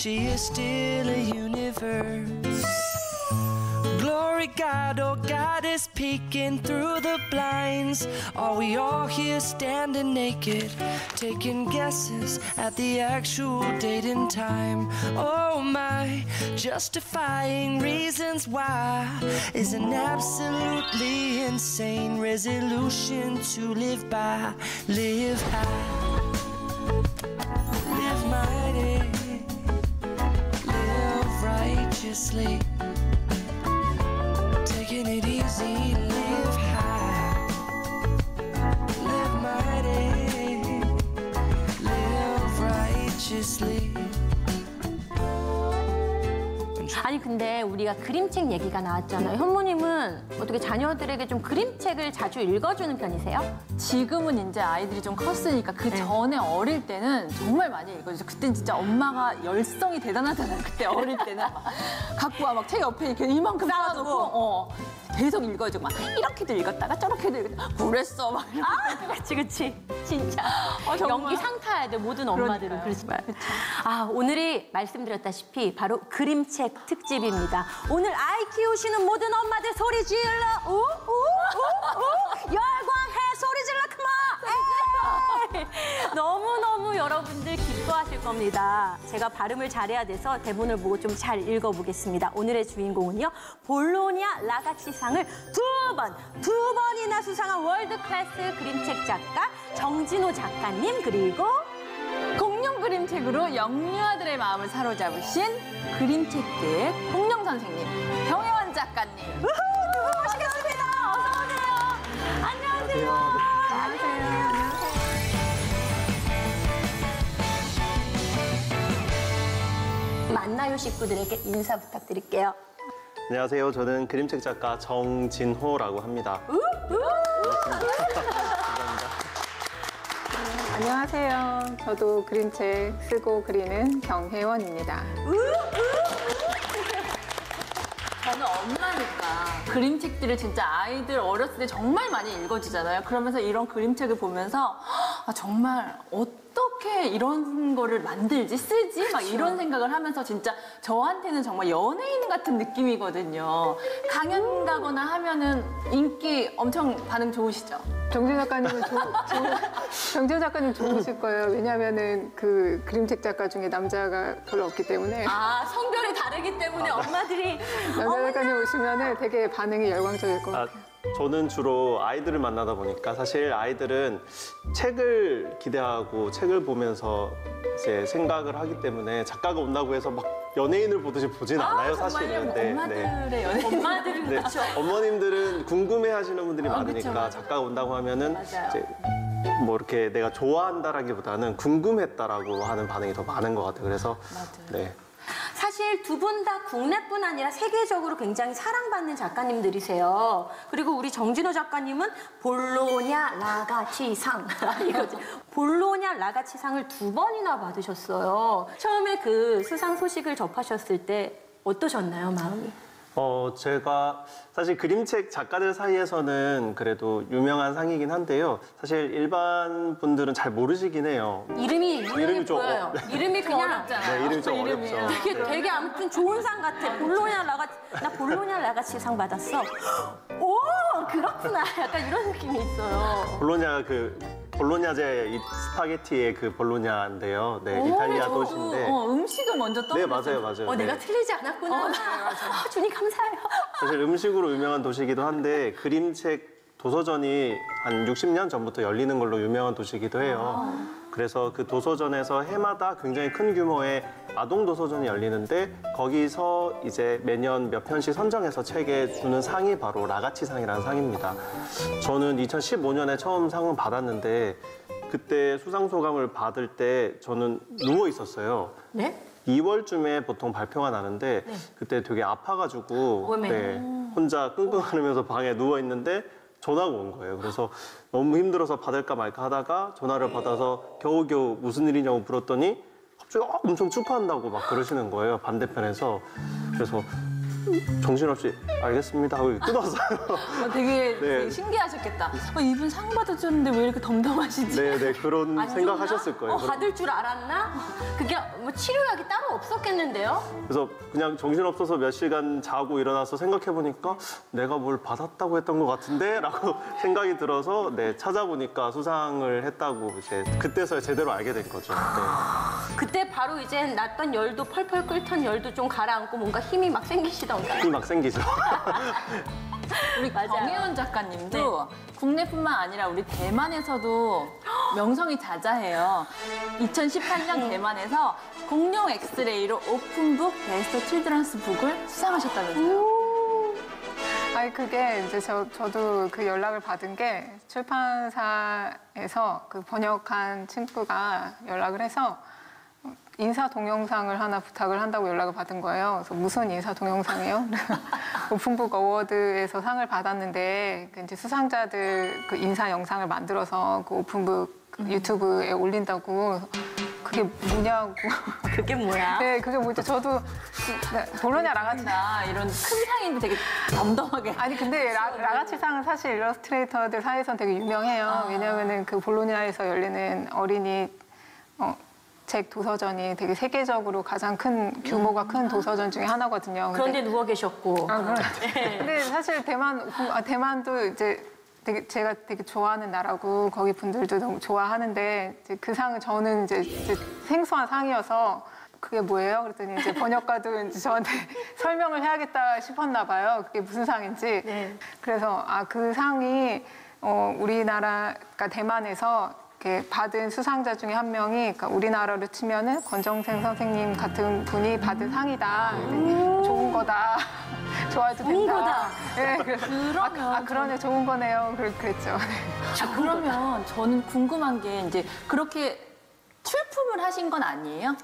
she is still a universe. Glory God, oh God is peeking through the blinds. Are we all here standing naked, taking guesses at the actual date and time? Oh my, justifying reasons why is an absolutely insane resolution to live by. Live high, live mighty, live righteously. Taking it easy, live high, live mighty, live righteously. 아니 근데 우리가 그림책 얘기가 나왔잖아요. 현모님은 어떻게 자녀들에게 좀 그림책을 자주 읽어주는 편이세요? 지금은 이제 아이들이 좀 컸으니까 그 전에 어릴 때는 정말 많이 읽어주죠. 그땐 진짜 엄마가 열성이 대단하잖아요. 그때 어릴 때는 갖고 와 막 책 옆에 이렇게 이만큼 쌓아놓고 계속 읽어주고 막 이렇게도 읽었다가 저렇게도 읽었다가 그랬어 막 이렇게. 그치. 진짜. 정말. 연기 상 타야 돼. 모든 엄마들은. 그렇지만. 아, 오늘이 말씀드렸다시피 바로 그림책 특집입니다. 오늘 아이 키우시는 모든 엄마들 소리 질러. 열광해 소리 질러 그만. 너무너무 여러분들 기뻐하실 겁니다. 제가 발음을 잘해야 돼서 대본을 보고 좀 잘 읽어보겠습니다. 오늘의 주인공은요. 볼로냐 라가치상을 두 번이나 수상한 월드클래스 그림책 작가 정진호 작가님, 그리고 공룡 그림책으로 영유아들의 마음을 사로잡으신 그림책계의 공룡 선생님 경혜원 작가님. 두 분 모시겠습니다. 어서 오세요. 안녕하세요. 안녕하세요. 만나요 식구들에게 인사 부탁드릴게요. 안녕하세요. 저는 그림책 작가 정진호라고 합니다. 안녕하세요. 저도 그림책 쓰고 그리는 경혜원입니다. 저는 엄마니까 그림책들을 진짜 아이들 어렸을 때 정말 많이 읽어주잖아요. 그러면서 이런 그림책을 보면서 아, 정말 어떻게 이런 거를 만들지, 쓰지? 막 이런 생각을 하면서 진짜 저한테는 정말 연예인 같은 느낌이거든요. 강연 가거나 하면은 인기 엄청 반응 좋으시죠? 정진 작가님은 정진 작가님 좋으실 거예요. 왜냐하면은 그 그림책 작가 중에 남자가 별로 없기 때문에. 아, 성별이 다르기 때문에 엄마들이 남자 작가님 오시면은 되게 반응이 열광적일 것 같아요. 저는 주로 아이들을 만나다 보니까 사실 아이들은 책을 기대하고 책을 보면서 이제 생각을 하기 때문에 작가가 온다고 해서 막 연예인을 보듯이 보진 않아요, 사실은. 엄마들의 연예인. 엄마들은 네. 그렇죠. 어머님들은 궁금해하시는 분들이 많으니까 그쵸, 맞아요. 작가가 온다고 하면은 맞아요. 이제 뭐 이렇게 내가 좋아한다라기보다는 궁금했다라고 하는 반응이 더 많은 것 같아요. 그래서 네. 사실 두 분 다 국내뿐 아니라 세계적으로 굉장히 사랑받는 작가님들이세요. 그리고 우리 정진호 작가님은 볼로냐 라가치상 이거지. 볼로냐 라가치상을 2번이나 받으셨어요. 처음에 그 수상 소식을 접하셨을 때 어떠셨나요, 마음이? 제가 사실 그림책 작가들 사이에서는 그래도 유명한 상이긴 한데요. 사실 일반 분들은 잘 모르시긴 해요. 이름이 유명해 좀 보여요. 이름이 그냥 어렵잖아요. 네, 이름이 좀 어렵죠. 되게 아무튼 좋은 상 같아. 나 볼로냐 라가치 상 받았어. 오, 그렇구나. 약간 이런 느낌이 있어요. 볼로냐제 이 스파게티의 그 볼로냐인데요. 네, 이탈리아 도시인데. 음식을 먼저 네, 떠올렸어요. 맞아요. 내가 네. 틀리지 않았구나. 주님 감사해요. 사실 음식으로 유명한 도시이기도 한데 그림책 도서전이 한 60년 전부터 열리는 걸로 유명한 도시이기도 해요. 그래서 그 도서전에서 해마다 굉장히 큰 규모의 아동 도서전이 열리는데 거기서 이제 매년 몇 편씩 선정해서 책에 주는 상이 바로 라가치상이라는 상입니다. 저는 2015년에 처음 상을 받았는데 그때 수상 소감을 받을 때 저는 누워 있었어요. 네? 2월쯤에 보통 발표가 나는데 그때 되게 아파가지고 네, 혼자 끙끙 앓으면서 방에 누워 있는데 전화가 온 거예요. 그래서 너무 힘들어서 받을까 말까 하다가 전화를 받아서 겨우겨우 무슨 일이냐고 물었더니 갑자기 엄청 축하한다고 막 그러시는 거예요. 반대편에서. 그래서 정신없이 알겠습니다 하고 끊었어요. 되게 신기하셨겠다. 이분 상 받으셨는데 왜 이렇게 덤덤하시지? 네, 그런 생각하셨을 거예요. 받을 줄 알았나? 그게 뭐 치료약이 따로 없었겠는데요? 그래서 그냥 정신없어서 몇 시간 자고 일어나서 생각해보니까 내가 뭘 받았다고 했던 것 같은데? 라고 생각이 들어서 찾아보니까 수상을 했다고 이제 그때서야 제대로 알게 된 거죠. 그때 바로 이제 났던 열도 펄펄 끓던 열도 좀 가라앉고 뭔가 힘이 막 생기시던가. 힘이 막 생기죠. 우리 맞아요. 정혜원 작가님도 국내뿐만 아니라 우리 대만에서도 명성이 자자해요. 2018년 대만에서 공룡 엑스레이로 오픈북 베스트 칠드런스 북을 수상하셨다면서요. 아니 그게 이제 저도 그 연락을 받은 게 출판사에서 그 번역한 친구가 연락을 해서 인사 동영상을 하나 부탁을 한다고 연락을 받은 거예요. 그래서 무슨 인사 동영상이요? 오픈북 어워드에서 상을 받았는데 그 이제 수상자들 그 인사 영상을 만들어서 그 오픈북 유튜브에 올린다고. 그게 뭐냐고. 그게 뭐야? 네, 그게 뭐죠? 저도 볼로냐 라가치. 이런 큰 상인데 되게 덤덤하게. 아니 근데 라가치 상은 사실 일러스트레이터들 사이에서는 되게 유명해요. 왜냐하면은 그 볼로냐에서 열리는 어린이 책 도서전이 되게 세계적으로 가장 큰 규모가 큰 도서전 중에 하나거든요. 그런데 누워 계셨고. 근데 사실 대만도 이제 제가 되게 좋아하는 나라고 거기 분들도 너무 좋아하는데 이제 그 상은 저는 이제 생소한 상이어서 그게 뭐예요? 그랬더니 이제 번역가도 이제 저한테 설명을 해야겠다 싶었나 봐요. 그게 무슨 상인지. 네. 그래서 그 상이 우리나라, 그러니까 대만에서 이렇게 받은 수상자 중에 한 명이 그러니까 우리나라로 치면은 권정생 선생님 같은 분이 받은 상이다. 좋은 거다. 좋아해도 된다. 좋은 거다. 네, 그래서 그러면 그러네, 좋은 거네요. 그랬죠. 그러면 저는 궁금한 게 이제 그렇게 출품을 하신 건 아니에요?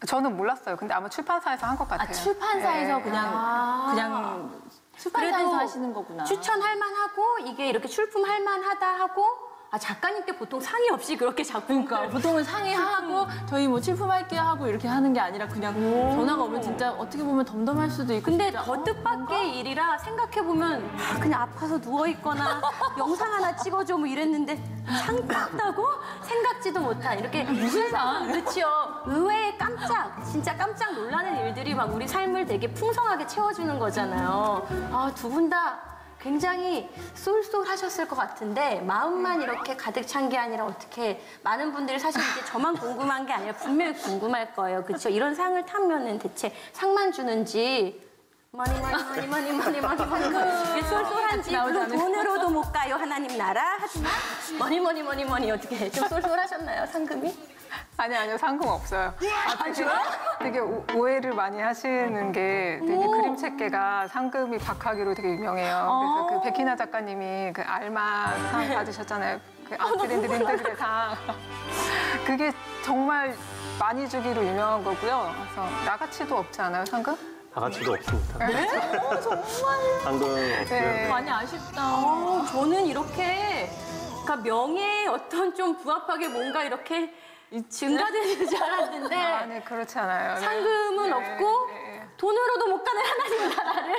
저는 몰랐어요. 근데 아마 출판사에서 한 것 같아요. 출판사에서 네. 그냥 출판사에서 그래도 하시는 거구나. 추천할 만하고 이게 이렇게 출품할 만하다 하고 작가님께 보통 상의 없이 그렇게 작품 그러니까 보통은 상의하고 저희 뭐 출품할게요 하고 이렇게 하는 게 아니라 그냥 전화가 오면 진짜 어떻게 보면 덤덤할 수도 있고. 근데 진짜, 더 뜻밖의 일이라 생각해보면 그냥 아파서 누워있거나 영상 하나 찍어줘 뭐 이랬는데 상 땄다고? 생각지도 못한 이렇게 무슨 상? 그렇죠. 의외의 진짜 깜짝 놀라는 일들이 막 우리 삶을 되게 풍성하게 채워주는 거잖아요. 두 분 다 굉장히 쏠쏠하셨을 것 같은데 마음만 이렇게 가득 찬 게 아니라 어떻게 많은 분들이 사실 이게 저만 궁금한 게 아니라 분명히 궁금할 거예요. 그렇죠? 이런 상을 타면은 대체 상만 주는지 머니 이게 쏠쏠한지 물론 돈으로도 못 가요 하나님 나라 하지만 머니 어떻게 좀 쏠쏠하셨나요 상금이? 아니요, 상금 없어요. 되게 오해를 많이 하시는 게 되게 그림책계가 상금이 박하기로 되게 유명해요. 그래서 그 백희나 작가님이 그 알마 상 받으셨잖아요. 그 아트랜드랜드의 상. 그게 정말 많이 주기로 유명한 거고요. 그래서 나가치도 없지 않아요, 상금? 다 같이도 없습니다. 정말 상금 없고요. 네. 많이 아쉽다. 저는 이렇게 그러니까 명예에 어떤 좀 부합하게 뭔가 이렇게 증가되는 줄 알았는데 네, 그렇지 않아요. 네. 상금은 네, 없고 네. 돈으로도 못 가는 하나님 나라를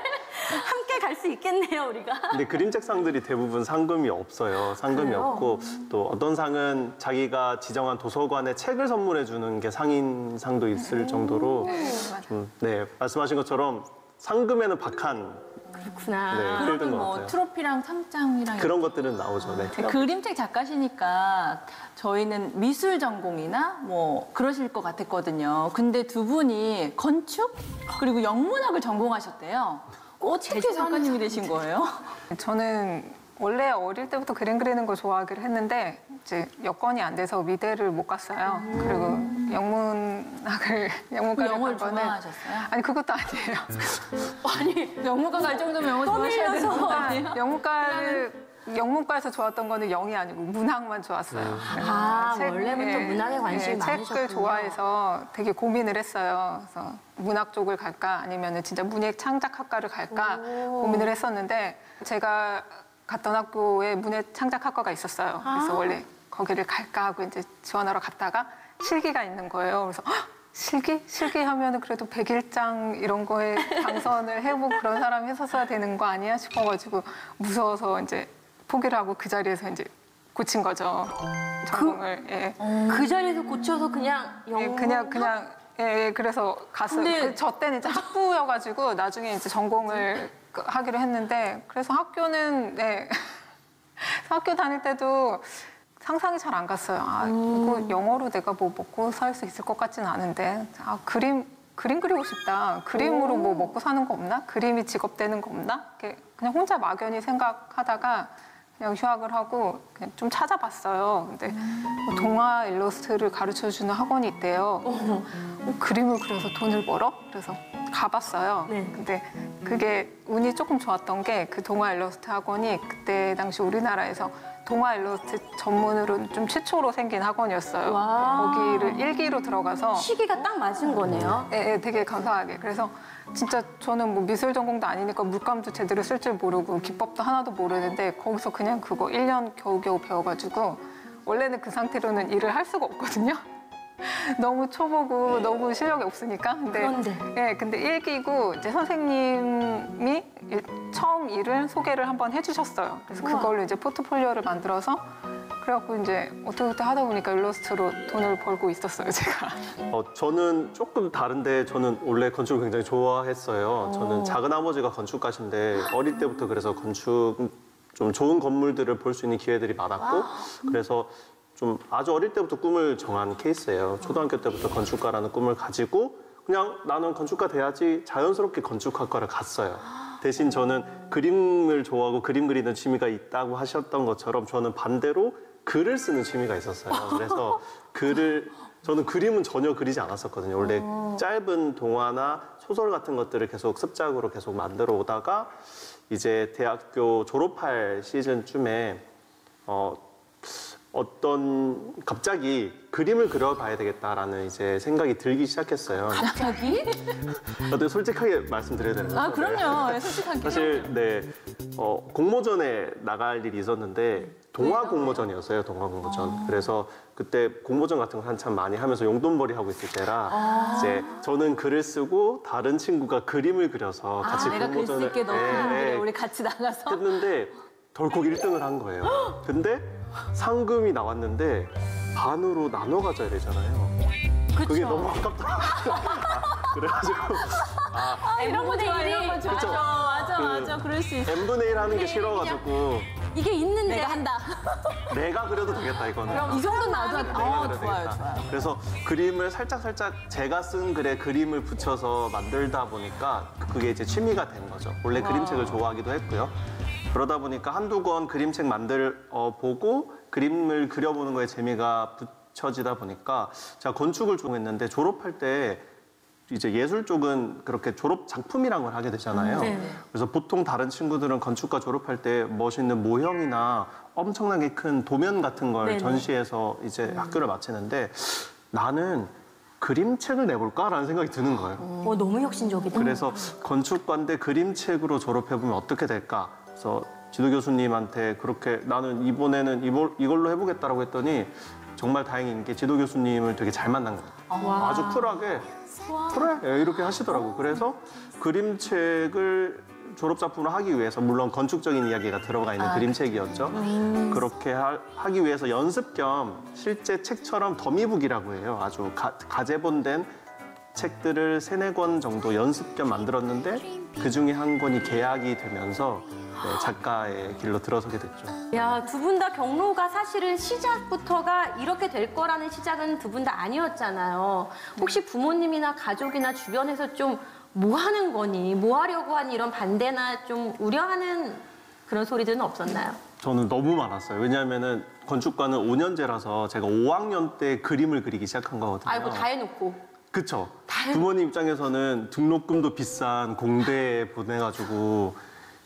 함께 갈 수 있겠네요, 우리가. 근데 그림책 상들이 대부분 상금이 없어요. 상금이 그래요? 없고 또 어떤 상은 자기가 지정한 도서관에 책을 선물해 주는 게 상인상도 있을 정도로 말씀하신 것처럼 상금에는 박한 그렇구나. 필드인 그러면 것 뭐 같아요. 트로피랑 상장이랑 그런 것들은 나오죠. 네. 그림책 작가시니까 저희는 미술 전공이나 뭐 그러실 것 같았거든요. 근데 두 분이 건축 그리고 영문학을 전공하셨대요. 어떻게 작가님이 되신 거예요? 저는 원래 어릴 때부터 그림 그리는 거 좋아하기로 했는데 이제 여건이 안 돼서 미대를 못 갔어요. 그리고 영문과를 영어를 간 거는 좋아하셨어요? 아니 그것도 아니에요. 아니, 영문과 갈 정도면 영어 좋아하셔야 되는 거 아니에요? 영문과에서 좋았던 거는 영이 아니고 문학만 좋았어요. 원래부터 문학에 관심이 많으셨군요. 책을 좋아해서 되게 고민을 했어요. 그래서 문학 쪽을 갈까 아니면 진짜 문예 창작학과를 갈까 고민을 했었는데 제가 갔던 학교에 문예 창작학과가 있었어요. 그래서 원래 거기를 갈까 하고 이제 지원하러 갔다가 실기가 있는 거예요. 그래서 실기하면은 그래도 100일장 이런 거에 당선을 해보고 그런 사람이 했었어야 되는 거 아니야 싶어가지고 무서워서 이제 포기를 하고 그 자리에서 이제 고친 거죠. 전공을. 예. 그 자리에서 고쳐서 그냥 예, 그냥 예, 그래서 갔어요. 근데- 저 때는 이제 학부여가지고 나중에 이제 전공을 하기로 했는데 그래서 학교는 네. 학교 다닐 때도 상상이 잘 안 갔어요. 아, 이거 영어로 내가 뭐 먹고 살 수 있을 것 같지는 않은데 아, 그림 그리고 싶다. 그림으로 뭐 먹고 사는 거 없나? 그림이 직업 되는 거 없나? 이렇게 그냥 혼자 막연히 생각하다가 그냥 휴학을 하고 그냥 좀 찾아봤어요. 근데 뭐 동화 일러스트를 가르쳐주는 학원이 있대요. 그림을 그려서 돈을 벌어? 그래서 가봤어요. 네. 근데 그게 운이 조금 좋았던 게 그 동화 일러스트 학원이 그때 당시 우리나라에서 동화 일러스트 전문으로 좀 최초로 생긴 학원이었어요. 와. 거기를 1기로 들어가서 시기가 딱 맞은 거네요. 예, 되게 감사하게. 그래서 진짜 저는 뭐 미술 전공도 아니니까 물감도 제대로 쓸 줄 모르고 기법도 하나도 모르는데 거기서 그냥 그거 1년 겨우겨우 배워가지고 원래는 그 상태로는 일을 할 수가 없거든요. 너무 초보고 너무 실력이 없으니까. 그런데? 예, 근데 1기고 이제 선생님이 처음 일을 소개를 한번 해주셨어요. 그래서 그걸로 이제 포트폴리오를 만들어서 그래갖고 이제 어떻게 하다 보니까 일러스트로 돈을 벌고 있었어요, 제가. 저는 조금 다른데 저는 원래 건축을 굉장히 좋아했어요. 저는 작은 아버지가 건축가신데 어릴 때부터 그래서 건축 좀 좋은 건물들을 볼 수 있는 기회들이 많았고 그래서 좀 아주 어릴 때부터 꿈을 정한 케이스예요. 초등학교 때부터 건축가라는 꿈을 가지고 그냥 나는 건축가 돼야지 자연스럽게 건축학과를 갔어요. 대신 저는 그림을 좋아하고 그림 그리는 취미가 있다고 하셨던 것처럼 저는 반대로 글을 쓰는 취미가 있었어요. 그래서 저는 그림은 전혀 그리지 않았었거든요. 원래 짧은 동화나 소설 같은 것들을 계속 습작으로 계속 만들어 오다가 이제 대학교 졸업할 시즌쯤에 갑자기 그림을 그려봐야 되겠다라는 이제 생각이 들기 시작했어요. 갑자기? 근데 솔직하게 말씀드려야 되는 거죠? 아, 그럼요. 네, 솔직하게. 사실 공모전에 나갈 일이 있었는데 동화 공모전이었어요. 동화 공모전. 그래서 그때 공모전 같은 거 한참 많이 하면서 용돈벌이 하고 있을 때라 이제 저는 글을 쓰고 다른 친구가 그림을 그려서 같이 내가 글 공모전을 쓸게 너 그림을 우리 같이 나가서. 했는데 덜컥 1등을 한 거예요. 근데 상금이 나왔는데 반으로 나눠 가져야 되잖아요. 그게 너무 아깝더라고요. 그래가지고 이런 거 좋아, 이런 거 좋아. 그쵸? 맞아. 그럴 수 있어. n분의 1 하는 게 싫어가지고 이게 있는데. 내가 한다. 내가 그려도 되겠다 이거는. 이 정도는 나도 내가 그려도 좋아요. 되겠다. 그래서 그림을 살짝 제가 쓴 글에 그림을 붙여서 만들다 보니까 그게 이제 취미가 된 거죠. 원래 그림책을 좋아하기도 했고요. 그러다 보니까 한두 권 그림책 보고 그림을 그려보는 거에 재미가 붙여지다 보니까 제가 건축을 전공했는데 졸업할 때 이제 예술 쪽은 그렇게 졸업 작품이란 걸 하게 되잖아요. 그래서 보통 다른 친구들은 건축과 졸업할 때 멋있는 모형이나 엄청나게 큰 도면 같은 걸 전시해서 이제 학교를 마치는데 나는 그림책을 내볼까라는 생각이 드는 거예요. 너무 혁신적이다. 그래서 건축과인데 그림책으로 졸업해보면 어떻게 될까? 그래서 지도 교수님한테 그렇게 나는 이번에는 이걸로 해보겠다라고 했더니 정말 다행인 게 지도 교수님을 되게 잘 만난 것 같아요. 아주 쿨하게 그래 이렇게 하시더라고요. 그래서 그림책을 졸업작품을 하기 위해서 물론 건축적인 이야기가 들어가 있는 그림책이었죠. 그렇게 하기 위해서 연습 겸 실제 책처럼 더미북이라고 해요. 아주 가제본된 책들을 3-4권 정도 연습 겸 만들었는데 그중에 한 권이 개학이 되면서 작가의 길로 들어서게 됐죠. 야, 두 분 다 경로가 사실은 시작부터가 이렇게 될 거라는 시작은 두 분 다 아니었잖아요. 혹시 부모님이나 가족이나 주변에서 좀 뭐 하는 거니? 뭐 하려고 하니? 이런 반대나 좀 우려하는 그런 소리들은 없었나요? 저는 너무 많았어요. 왜냐하면은 건축과는 5년제라서 제가 5학년 때 그림을 그리기 시작한 거거든요. 아이고, 다 해놓고. 그쵸. 부모님 입장에서는 등록금도 비싼 공대에 보내가지고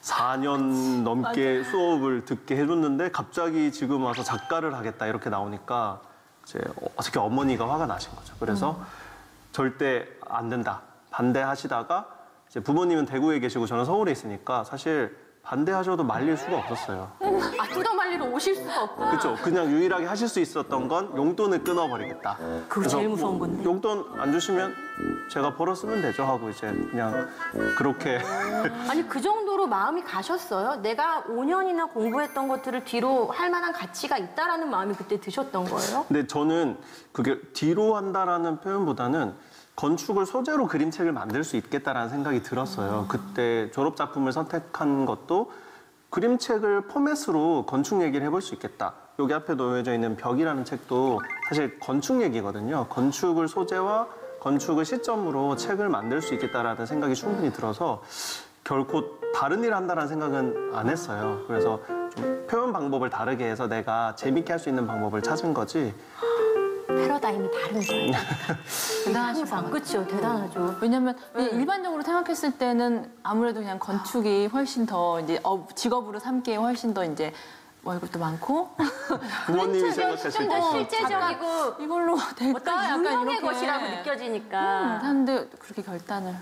4년 넘게 수업을 듣게 해줬는데 갑자기 지금 와서 작가를 하겠다 이렇게 나오니까 이제 어떻게 어머니가 화가 나신 거죠. 그래서 절대 안 된다 반대하시다가 이제 부모님은 대구에 계시고 저는 서울에 있으니까 사실 반대하셔도 말릴 수가 없었어요. 아, 뜯어말리러 오실 수가 없고. 그렇죠. 그냥 유일하게 하실 수 있었던 건 용돈을 끊어버리겠다. 그거 제일 무서운 건데. 용돈 안 주시면 제가 벌어 쓰면 되죠 하고 이제 그냥 그렇게 아니, 그 정도로 마음이 가셨어요? 내가 5년이나 공부했던 것들을 뒤로 할 만한 가치가 있다라는 마음이 그때 드셨던 거예요? 근데 저는 그게 뒤로 한다라는 표현보다는 건축을 소재로 그림책을 만들 수 있겠다라는 생각이 들었어요. 그때 졸업 작품을 선택한 것도 그림책을 포맷으로 건축 얘기를 해볼 수 있겠다. 여기 앞에 놓여져 있는 벽이라는 책도 사실 건축 얘기거든요. 건축을 소재와 건축을 시점으로 책을 만들 수 있겠다라는 생각이 충분히 들어서 결코 다른 일을 한다는 생각은 안 했어요. 그래서 좀 표현 방법을 다르게 해서 내가 재밌게 할 수 있는 방법을 찾은 거지. 패러다임이 다른 거예요. 대단하시다. 그렇죠. 대단하죠. 왜냐면 일반적으로 생각했을 때는 아무래도 그냥 건축이 훨씬 더 이제 직업으로 삼기에 훨씬 더 이제 월급도 많고 부모님이 생각했을 좀 때 더 실제적이고 이걸로 될까? 어떤 약간 유명의 이렇게. 것이라고 느껴지니까. 하는데 그렇게 결단을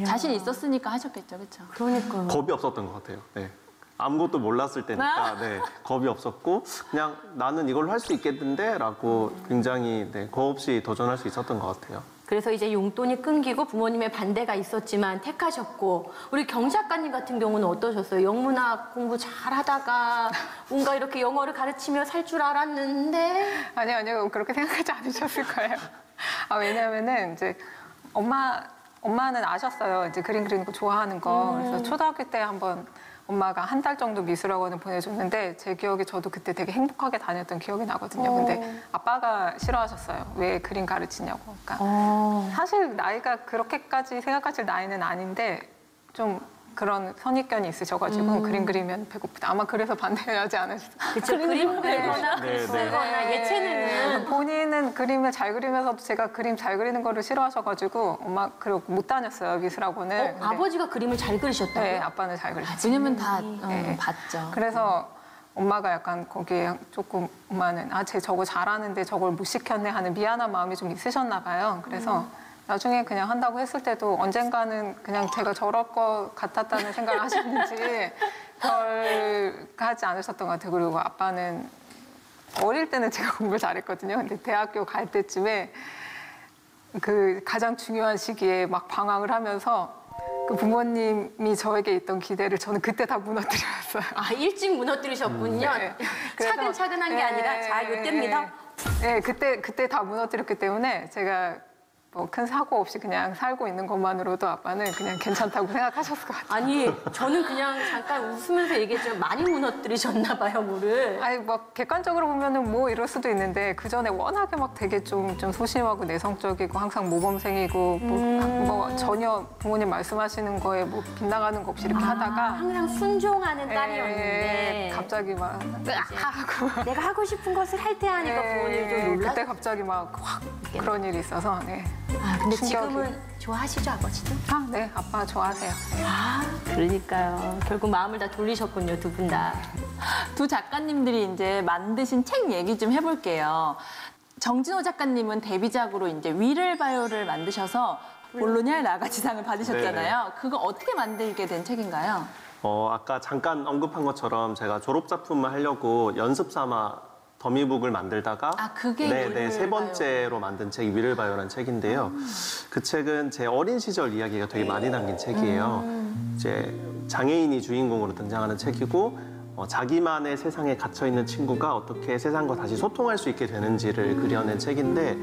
자신 있었으니까 하셨겠죠, 그렇죠? 그러니까요. 겁이 없었던 것 같아요. 네. 아무것도 몰랐을 때니까 네, 겁이 없었고 그냥 나는 이걸로 할 수 있겠는데라고 굉장히 겁 없이 도전할 수 있었던 것 같아요. 그래서 이제 용돈이 끊기고 부모님의 반대가 있었지만 택하셨고, 우리 경 작가님 같은 경우는 어떠셨어요? 영문학 공부 잘하다가 뭔가 이렇게 영어를 가르치며 살 줄 알았는데. 아니요. 그렇게 생각하지 않으셨을 거예요. 왜냐면은 이제 엄마는 아셨어요. 이제 그림 그리는 거 좋아하는 거. 그래서 초등학교 때 한번 엄마가 한 달 정도 미술학원을 보내줬는데 제 기억에 저도 그때 되게 행복하게 다녔던 기억이 나거든요. 근데 아빠가 싫어하셨어요. 왜 그림 가르치냐고. 그러니까 사실 나이가 그렇게까지 생각하실 나이는 아닌데 좀 그런 선입견이 있으셔가지고 그림 그리면 배고프다. 아마 그래서 반대하지 않으셨어요. 그쵸. 그림 그리거나 네, 쓰거나 예체능은. 본인은 그림을 잘 그리면서도 제가 그림 잘 그리는 거를 싫어하셔가지고 엄마 그리고 못 다녔어요, 미술학원을. 근데 아버지가 그림을 잘 그리셨다고요? 네, 아빠는 잘 그리셨어요. 왜냐면 다 네. 봤죠. 그래서 엄마가 약간 거기에 조금 엄마는 쟤 저거 잘하는데 저걸 못 시켰네 하는 미안한 마음이 좀 있으셨나 봐요. 그래서 나중에 그냥 한다고 했을 때도 언젠가는 그냥 제가 저럴 것 같았다는 생각을 하셨는지 별 하지 않으셨던 것 같아요. 그리고 아빠는 어릴 때는 제가 공부를 잘했거든요. 근데 대학교 갈 때쯤에 그 가장 중요한 시기에 막 방황을 하면서 그 부모님이 저에게 있던 기대를 저는 그때 다 무너뜨렸어요. 아, 일찍 무너뜨리셨군요. 네. 그래서- 차근차근한 게 아니라 자, 요때입니다. 네, 그때 다 무너뜨렸기 때문에 제가 뭐 큰 사고 없이 그냥 살고 있는 것만으로도 아빠는 그냥 괜찮다고 생각하셨을 것 같아요. 아니, 저는 그냥 잠깐 웃으면서 얘기했지만 많이 무너뜨리셨나 봐요, 뭐를. 아니 막 객관적으로 보면은 뭐 이럴 수도 있는데 그 전에 워낙에 막 되게 좀 소심하고 내성적이고 항상 모범생이고 뭐 전혀 부모님 말씀하시는 거에 뭐 빗나가는 거 없이 이렇게 하다가 항상 순종하는 딸이었는데 갑자기 막 하고 내가 하고 싶은 것을 할 때 하니까 부모님이 좀 놀랐어요. 그때 갑자기 막 확 그런 일이 있어서 네. 아, 근데 충격이. 지금은 좋아하시죠, 아버지도? 네, 아빠 좋아하세요. 네. 아, 그러니까요. 결국 마음을 다 돌리셨군요, 두 분 다. 두 작가님들이 이제 만드신 책 얘기 좀 해볼게요. 정진호 작가님은 데뷔작으로 이제 위를 봐요를 만드셔서 볼로냐의 나가지상을 받으셨잖아요. 네네. 그거 어떻게 만들게 된 책인가요? 아까 잠깐 언급한 것처럼 제가 졸업 작품을 하려고 연습 삼아 더미북을 만들다가 그게 위를 세 번째로 만든 책이 위를 봐요라는 책인데요. 그 책은 제 어린 시절 이야기가 되게 많이 담긴 책이에요. 이제 장애인이 주인공으로 등장하는 책이고 자기만의 세상에 갇혀 있는 친구가 어떻게 세상과 다시 소통할 수 있게 되는지를 그려낸 책인데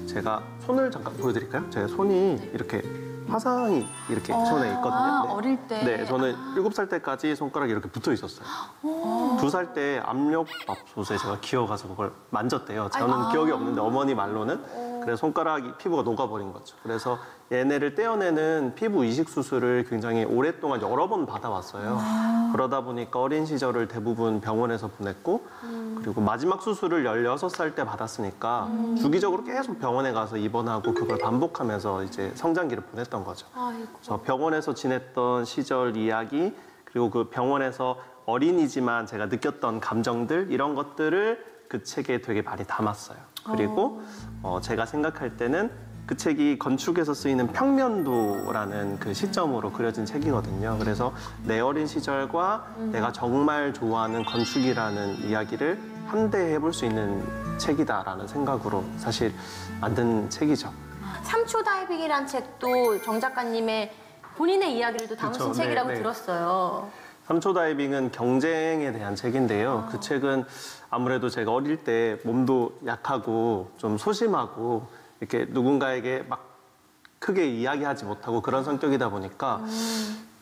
제가 손을 잠깐 보여드릴까요? 제 손이 이렇게 화상이 이렇게 손에 있거든요. 네. 어릴 때. 네, 저는 7살 때까지 손가락이 이렇게 붙어 있었어요. 2살 때 압력밥솥에 제가 기어가서 그걸 만졌대요. 저는 기억이 없는데 어머니 말로는. 그래서 손가락이 피부가 녹아버린 거죠. 그래서 얘네를 떼어내는 피부 이식 수술을 굉장히 오랫동안 여러 번 받아왔어요. 그러다 보니까 어린 시절을 대부분 병원에서 보냈고 그리고 마지막 수술을 16살 때 받았으니까 주기적으로 계속 병원에 가서 입원하고 그걸 반복하면서 이제 성장기를 보냈던 거죠. 그래서 병원에서 지냈던 시절 이야기 그리고 그 병원에서 어린이지만 제가 느꼈던 감정들 이런 것들을 그 책에 되게 많이 담았어요. 그리고 제가 생각할 때는 그 책이 건축에서 쓰이는 평면도라는 그 시점으로 그려진 책이거든요. 그래서 내 어린 시절과 내가 정말 좋아하는 건축이라는 이야기를 함대해 볼 수 있는 책이다라는 생각으로 사실 만든 책이죠. 삼초 다이빙이란 책도 정 작가님의 본인의 이야기를 또 담으신 그쵸, 책이라고 네. 들었어요. 삼초 다이빙은 경쟁에 대한 책인데요. 그 책은 아무래도 제가 어릴 때 몸도 약하고 좀 소심하고 이렇게 누군가에게 막 크게 이야기하지 못하고 그런 성격이다 보니까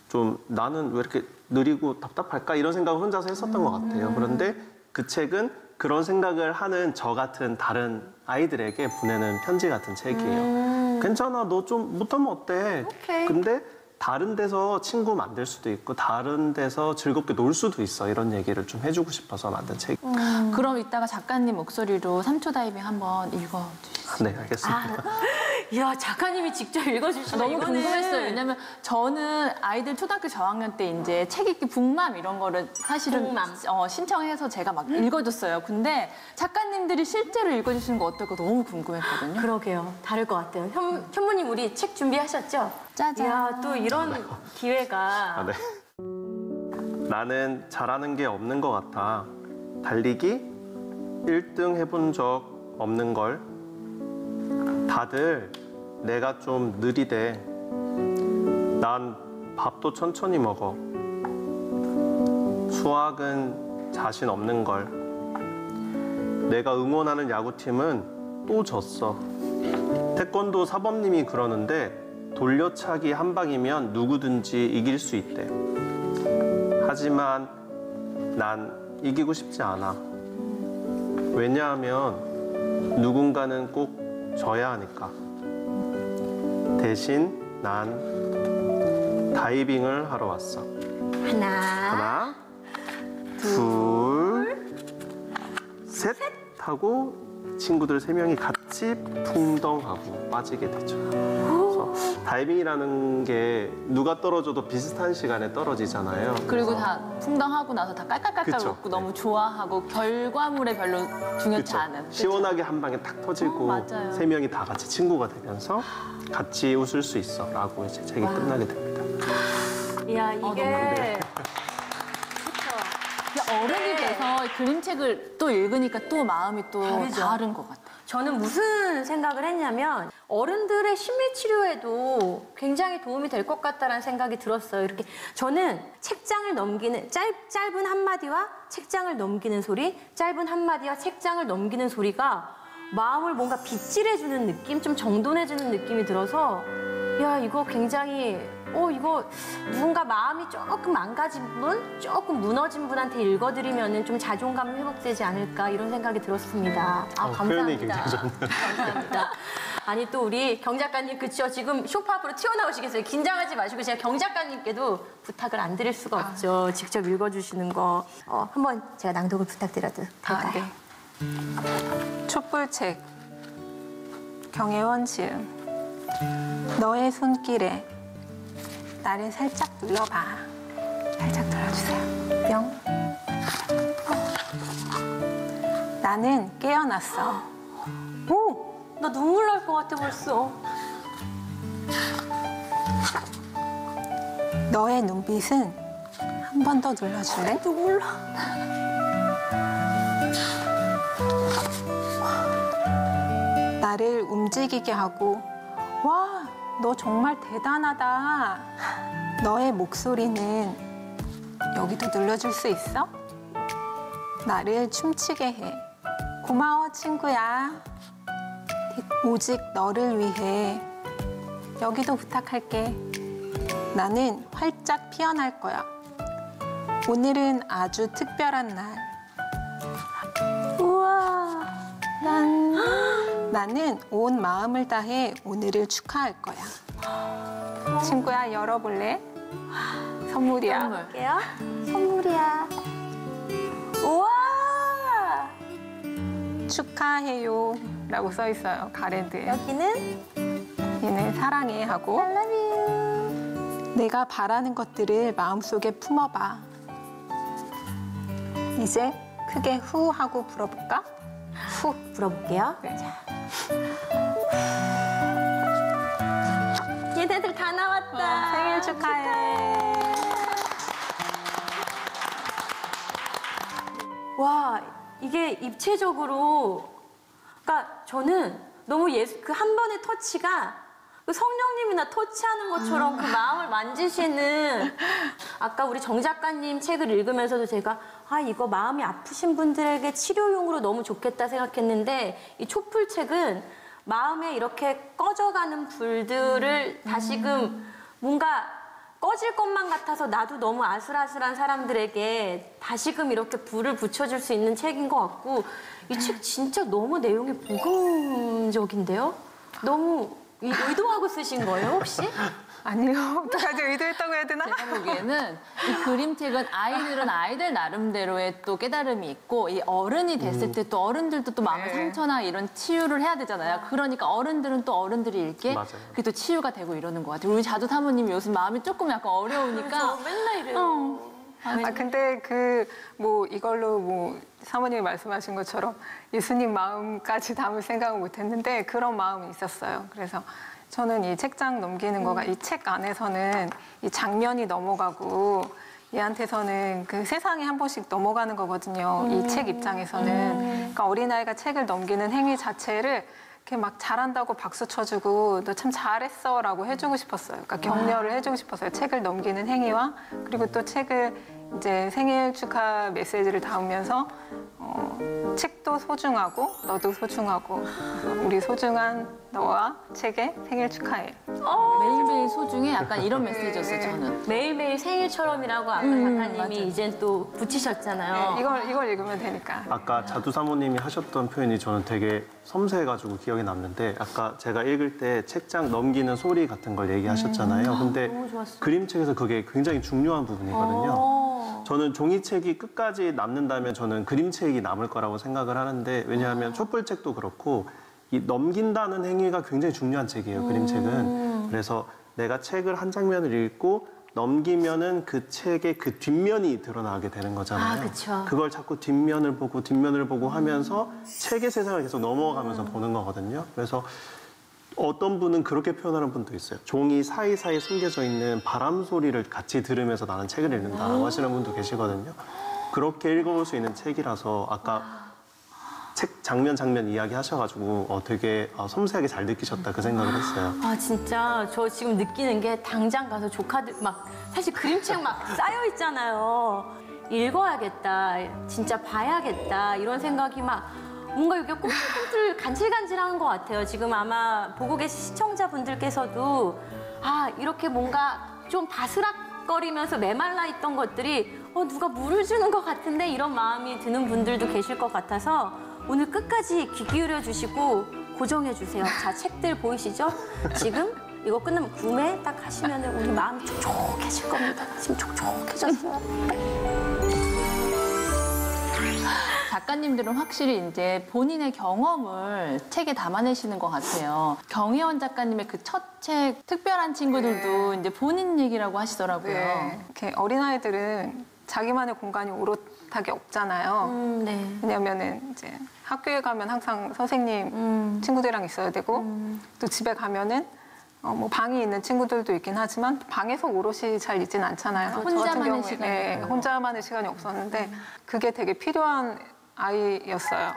좀 나는 왜 이렇게 느리고 답답할까 이런 생각을 혼자서 했었던 것 같아요. 그런데 그 책은 그런 생각을 하는 저 같은 다른 아이들에게 보내는 편지 같은 책이에요. 괜찮아, 너 좀 못하면 어때? 오케이. 근데 다른 데서 친구 만들 수도 있고 다른 데서 즐겁게 놀 수도 있어. 이런 얘기를 좀 해주고 싶어서 만든 책. 그럼 이따가 작가님 목소리로 3초 다이빙 한번 읽어주시죠. 네, 알겠습니다. 이야, 작가님이 직접 읽어주시면 너무 이거는 궁금했어요. 왜냐면 저는 아이들 초등학교 저학년 때 이제 책 읽기 북맘 이런 거를 사실은 북맘. 신청해서 제가 막 읽어줬어요. 근데 작가님들이 실제로 읽어주시는 거 어떨까 너무 궁금했거든요. 그러게요. 다를 것 같아요. 현무님 우리 책 준비하셨죠? 짜잔. 이야, 또 이런 기회가. 아, 네. 나는 잘하는 게 없는 것 같아. 달리기 1등 해본 적 없는 걸. 다들 내가 좀 느리대. 난 밥도 천천히 먹어. 수학은 자신 없는 걸. 내가 응원하는 야구팀은 또 졌어. 태권도 사범님이 그러는데 돌려차기 한 방이면 누구든지 이길 수 있대. 하지만 난 이기고 싶지 않아. 왜냐하면 누군가는 꼭 져야 하니까. 대신 난 다이빙을 하러 왔어. 하나, 둘, 셋 하고 친구들 3명이 같이 풍덩하고 빠지게 되죠. 그래서 다이빙이라는 게 누가 떨어져도 비슷한 시간에 떨어지잖아요. 그리고 다 풍덩하고 나서 다 깔깔깔깔 그쵸. 웃고 너무 좋아하고 결과물에 별로 중요치 그쵸. 않은. 그쵸? 시원하게 한 방에 탁 터지고 맞아요. 3명이 다 같이 친구가 되면서 같이 웃을 수 있어 라고 이제 책이 끝나게 됩니다. 이야, 이게. 근데 어른이 돼서 그림책을 또 읽으니까 또 마음이 또 다르죠. 다른 것 같아요. 저는 무슨 생각을 했냐면 어른들의 심리 치료에도 굉장히 도움이 될 것 같다라는 생각이 들었어요. 이렇게 저는 책장을 넘기는 짧은 한마디와 책장을 넘기는 소리, 짧은 한마디와 책장을 넘기는 소리가 마음을 뭔가 빗질해주는 느낌, 좀 정돈해주는 느낌이 들어서 야, 이거 굉장히 이거 누군가 마음이 조금 망가진 분, 조금 무너진 분한테 읽어드리면 좀 자존감이 회복되지 않을까 이런 생각이 들었습니다. 표현이 감사합니다. 굉장히 좋네요. 감사합니다. 아니 또 우리 경 작가님 그쵸? 지금 쇼파 앞으로 튀어나오시겠어요? 긴장하지 마시고 제가 경 작가님께도 부탁을 안 드릴 수가 없죠. 직접 읽어주시는 거. 한번 제가 낭독을 부탁드려도 될까요? 네. 촛불책 경혜원 지음. 너의 손길에 나를 살짝 눌러봐. 살짝 눌러주세요. 뿅. 나는 깨어났어. 오! 나 눈물 날 것 같아 벌써. 너의 눈빛은 한 번 더 눌러줄래? 눈물 나. 나를 움직이게 하고 와, 너 정말 대단하다. 너의 목소리는 여기도 눌러줄 수 있어? 나를 춤추게 해. 고마워, 친구야. 오직 너를 위해 여기도 부탁할게. 나는 활짝 피어날 거야. 오늘은 아주 특별한 날. 우와, 나는 온 마음을 다해 오늘을 축하할 거야. 친구야, 열어볼래? 선물이야. 선물. 볼게요. 선물이야. 우와! 축하해요 라고 써 있어요, 가랜드에. 여기는 얘는 사랑해 하고 I love you. 내가 바라는 것들을 마음속에 품어봐. 이제 크게 후 하고 불어볼까? 후 불어볼게요. 네. 다 나왔다. 생일 축하해. 와, 이게 입체적으로, 그러니까 저는 너무 그 한 번의 터치가 그 성령님이나 터치하는 것처럼 그 마음을 만지시는, 아까 우리 정 작가님 책을 읽으면서도 제가 이거 마음이 아프신 분들에게 치료용으로 너무 좋겠다 생각했는데, 이 촛불 책은 마음에 이렇게 꺼져가는 불들을 다시금 뭔가 꺼질 것만 같아서 나도 너무 아슬아슬한 사람들에게 다시금 이렇게 불을 붙여줄 수 있는 책인 것 같고, 이 책 진짜 너무 내용이 복음적인데요? 너무 의도하고 쓰신 거예요, 혹시? 아니요. 어떡하지? 의도했다고 해야 되나? 제가 보기에는 이 그림책은 아이들은 아이들 나름대로의 또 깨달음이 있고, 이 어른이 됐을 때 또 어른들도 또 마음의 네. 상처나 이런 치유를 해야 되잖아요. 그러니까 어른들은 또 어른들이 읽기에 맞아요. 그게 또 치유가 되고 이러는 것 같아요. 우리 자두 사모님이 요즘 마음이 조금 약간 어려우니까 맨날 이래요. 근데 이걸로 사모님이 말씀하신 것처럼 예수님 마음까지 담을 생각은 못 했는데 그런 마음이 있었어요. 그래서 저는 이 책장 넘기는 거가 이 책 안에서는 이 장면이 넘어가고 얘한테서는 그 세상에 한 번씩 넘어가는 거거든요. 이 책 입장에서는. 그러니까 어린아이가 책을 넘기는 행위 자체를 이렇게 막 잘한다고 박수 쳐주고 너 참 잘했어라고 해주고 싶었어요. 그러니까 격려를 해주고 싶었어요. 책을 넘기는 행위와 그리고 또 책을 이제 생일 축하 메시지를 담으면서 책도 소중하고 너도 소중하고 그래서 우리 소중한 너와 책에 생일 축하해. 매일매일 소중해 약간 이런 메시지였어요, 저는. 매일매일 생일처럼이라고 아까 작가님이 맞아요. 이젠 또 붙이셨잖아요. 이걸 읽으면 되니까. 아까 자두 사모님이 하셨던 표현이 저는 되게 섬세해가지고 기억에 남는데, 아까 제가 읽을 때 책장 넘기는 소리 같은 걸 얘기하셨잖아요. 근데 너무 좋았어요. 그림책에서 그게 굉장히 중요한 부분이거든요. 저는 종이책이 끝까지 남는다면 저는 그림책이 남을 거라고 생각을 하는데, 왜냐하면 촛불책도 그렇고 이 넘긴다는 행위가 굉장히 중요한 책이에요, 그림책은. 그래서 내가 책을 한 장면을 읽고 넘기면은 그 책의 그 뒷면이 드러나게 되는 거잖아요. 그쵸. 그걸 자꾸 뒷면을 보고 하면서 책의 세상을 계속 넘어가면서 보는 거거든요. 그래서 어떤 분은 그렇게 표현하는 분도 있어요. 종이 사이사이 숨겨져 있는 바람 소리를 같이 들으면서 나는 책을 읽는다라고 하시는 분도 계시거든요. 그렇게 읽어볼 수 있는 책이라서 아까 책 장면 이야기 하셔가지고 되게 섬세하게 잘 느끼셨다 그 생각을 했어요. 진짜 저 지금 느끼는 게 당장 가서 조카들 막 사실 그림책 막 쌓여 있잖아요. 읽어야겠다, 진짜 봐야겠다 이런 생각이 막 뭔가 이게 꿈틀꿈틀 간질간질한 것 같아요. 지금 아마 보고 계신 시청자분들께서도 이렇게 뭔가 좀 바스락거리면서 메말라 있던 것들이 누가 물을 주는 것 같은데 이런 마음이 드는 분들도 계실 것 같아서 오늘 끝까지 귀 기울여 주시고 고정해 주세요. 자, 책들 보이시죠? 지금 이거 끝나면 구매 딱 하시면 우리 마음이 촉촉해질 겁니다. 지금 촉촉해졌어요. 작가님들은 확실히 이제 본인의 경험을 책에 담아내시는 것 같아요. 경혜원 작가님의 그 첫 책 특별한 친구들도 이제 본인 얘기라고 하시더라고요. 네. 이렇게 어린아이들은 자기만의 공간이 오롯하게 없잖아요. 네. 왜냐면은 이제 학교에 가면 항상 선생님 친구들이랑 있어야 되고 또 집에 가면은 방이 있는 친구들도 있긴 하지만 방에서 오롯이 잘 있진 않잖아요. 저 같은 혼자만의 경우에, 시간이 네, 혼자만의 시간이 없었는데 그게 되게 필요한 아이였어요.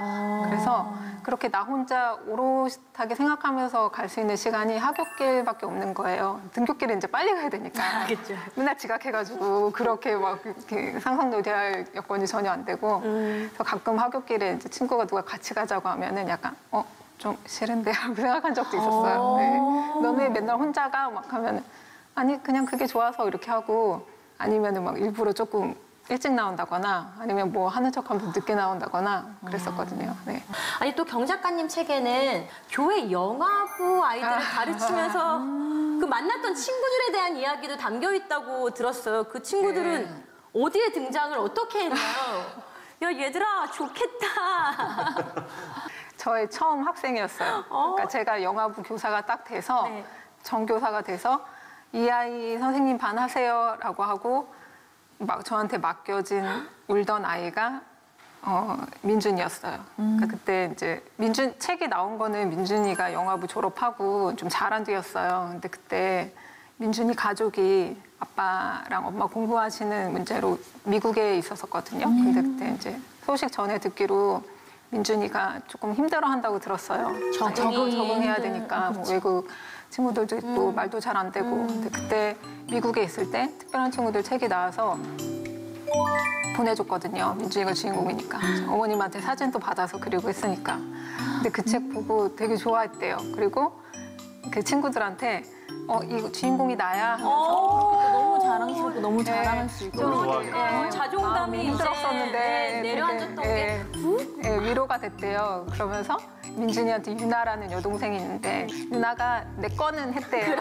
그래서 그렇게 나 혼자 오롯하게 생각하면서 갈 수 있는 시간이 하굣길밖에 없는 거예요. 등굣길은 이제 빨리 가야 되니까. 그렇죠. 맨날 지각해가지고 그렇게 막 이렇게 상상도 될 여건이 전혀 안 되고 그래서 가끔 하굣길에 이제 친구가 누가 같이 가자고 하면은 약간 좀 싫은데 하고 생각한 적도 있었어요. 네. 너는 왜 맨날 혼자 가? 막 하면 아니 그냥 그게 좋아서 이렇게 하고 아니면은 막 일부러 조금 일찍 나온다거나 아니면 뭐 하는 척하면서 늦게 나온다거나 그랬었거든요. 네. 아니 또 경 작가님 책에는 교회 영화부 아이들을 가르치면서 그 만났던 친구들에 대한 이야기도 담겨 있다고 들었어요. 그 친구들은 어디에 등장을 어떻게 했나요? 야 얘들아 좋겠다. 저의 처음 학생이었어요. 그러니까 제가 영화부 교사가 딱 돼서 정교사가 돼서 이 아이 선생님 반 하세요라고 하고 막 저한테 맡겨진 울던 아이가 민준이었어요. 그러니까 그때 이제 책이 나온 거는 민준이가 영화부 졸업하고 좀 잘한 뒤였어요. 근데 그때 민준이 가족이 아빠랑 엄마 공부하시는 문제로 미국에 있었었거든요. 근데 그때 이제 소식 전에 듣기로 민준이가 조금 힘들어한다고 들었어요. 적응해야 되니까 뭐 외국 친구들도 있고 말도 잘 안 되고. 근데 그때 미국에 있을 때 특별한 친구들 책이 나와서 보내줬거든요. 민준이가 주인공이니까. 어머님한테 사진도 받아서 그리고 했으니까. 근데 그 책 보고 되게 좋아했대요. 그리고 그 친구들한테 이거 주인공이 나야 하면서 너무 자랑스럽고 너무 자랑할 수 있고. 좋아하겠다. 자존감이 마음이 힘들었었는데 이제 내려앉았던 게 위로가 됐대요. 그러면서 민준이한테 유나라는 여동생이 있는데 유나가 내 거는 했대요.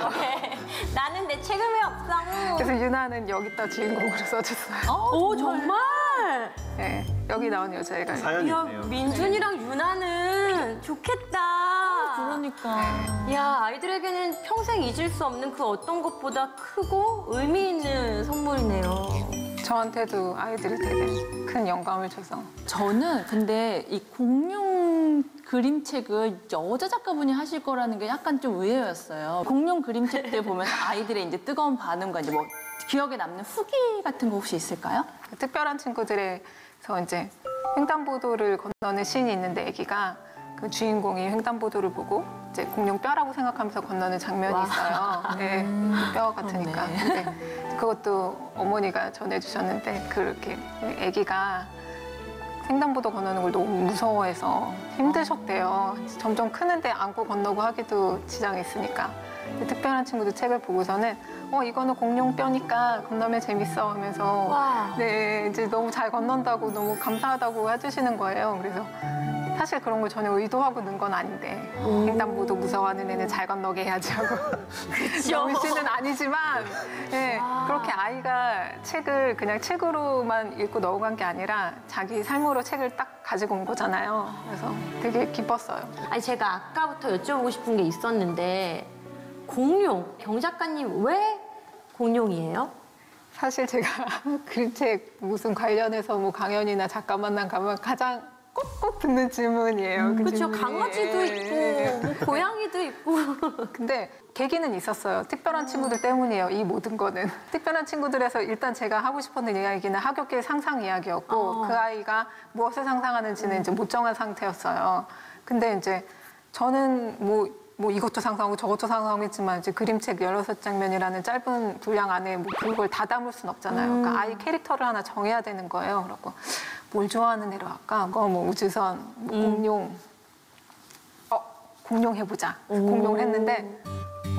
나는 내 책을 왜 없어? 그래서 유나는 여기다 주인공으로 써줬어요. 오 정말? 네, 여기 나온 여자애가 사연이 야 있네요. 민준이랑 유나는 좋겠다. 그러니까. 야 아이들에게는 평생 잊을 수 없는 그 어떤 것보다 크고 의미 있는 선물이네요. 저한테도 아이들이 되게 큰 영감을 줘서 저는 근데 이 공룡 그림책을 여자 작가분이 하실 거라는 게 약간 좀 의외였어요. 공룡 그림책들 보면 아이들의 이제 뜨거운 반응과 이제 뭐 기억에 남는 후기 같은 거 혹시 있을까요? 특별한 친구들에서 이제 횡단보도를 건너는 씬이 있는데 애기가 그 주인공이 횡단보도를 보고 이제 공룡 뼈라고 생각하면서 건너는 장면이 있어요. 네, 뼈 같으니까. 근데 그것도 어머니가 전해주셨는데 그렇게 애기가 횡단보도 건너는 걸 너무 무서워해서 힘드셨대요. 점점 크는데 안고 건너고 하기도 지장이 있으니까. 특별한 친구들 책을 보고서는 이거는 공룡 뼈니까 건너면 재밌어 하면서 네 이제 너무 잘 건넌다고 너무 감사하다고 해주시는 거예요. 그래서 사실 그런 걸 전혀 의도하고 넣은 건 아닌데 횡단보도 무서워하는 애는 잘 건너게 해야지 하고 의지는 아니지만 네, 그렇게 아이가 책을 그냥 책으로만 읽고 넘어간 게 아니라 자기 삶으로 책을 딱 가지고 온 거잖아요. 그래서 되게 기뻤어요. 아니 제가 아까부터 여쭤보고 싶은 게 있었는데 공룡 경 작가님 왜 공룡이에요? 사실 제가 그림책 무슨 관련해서 뭐 강연이나 작가 만남 가면 가장 꼭꼭 듣는 질문이에요. 그 그렇죠. 질문이. 강아지도 있고 뭐 고양이도 있고. 근데 계기는 있었어요. 특별한 친구들 때문이에요. 이 모든 거는. 특별한 친구들에서 일단 제가 하고 싶었던 이야기는 하굣길 상상 이야기였고 그 아이가 무엇을 상상하는지는 이제 못 정한 상태였어요. 근데 이제 저는 뭐 이것도 상상하고 저것도 상상했지만 이제 그림책 16장면이라는 짧은 분량 안에 뭐 그걸 다 담을 순 없잖아요. 그러니까 아이 캐릭터를 하나 정해야 되는 거예요. 그래갖고 뭘 좋아하는 애로 할까? 뭐 우주선, 뭐 공룡. 공룡 해보자. 그래서 공룡을 했는데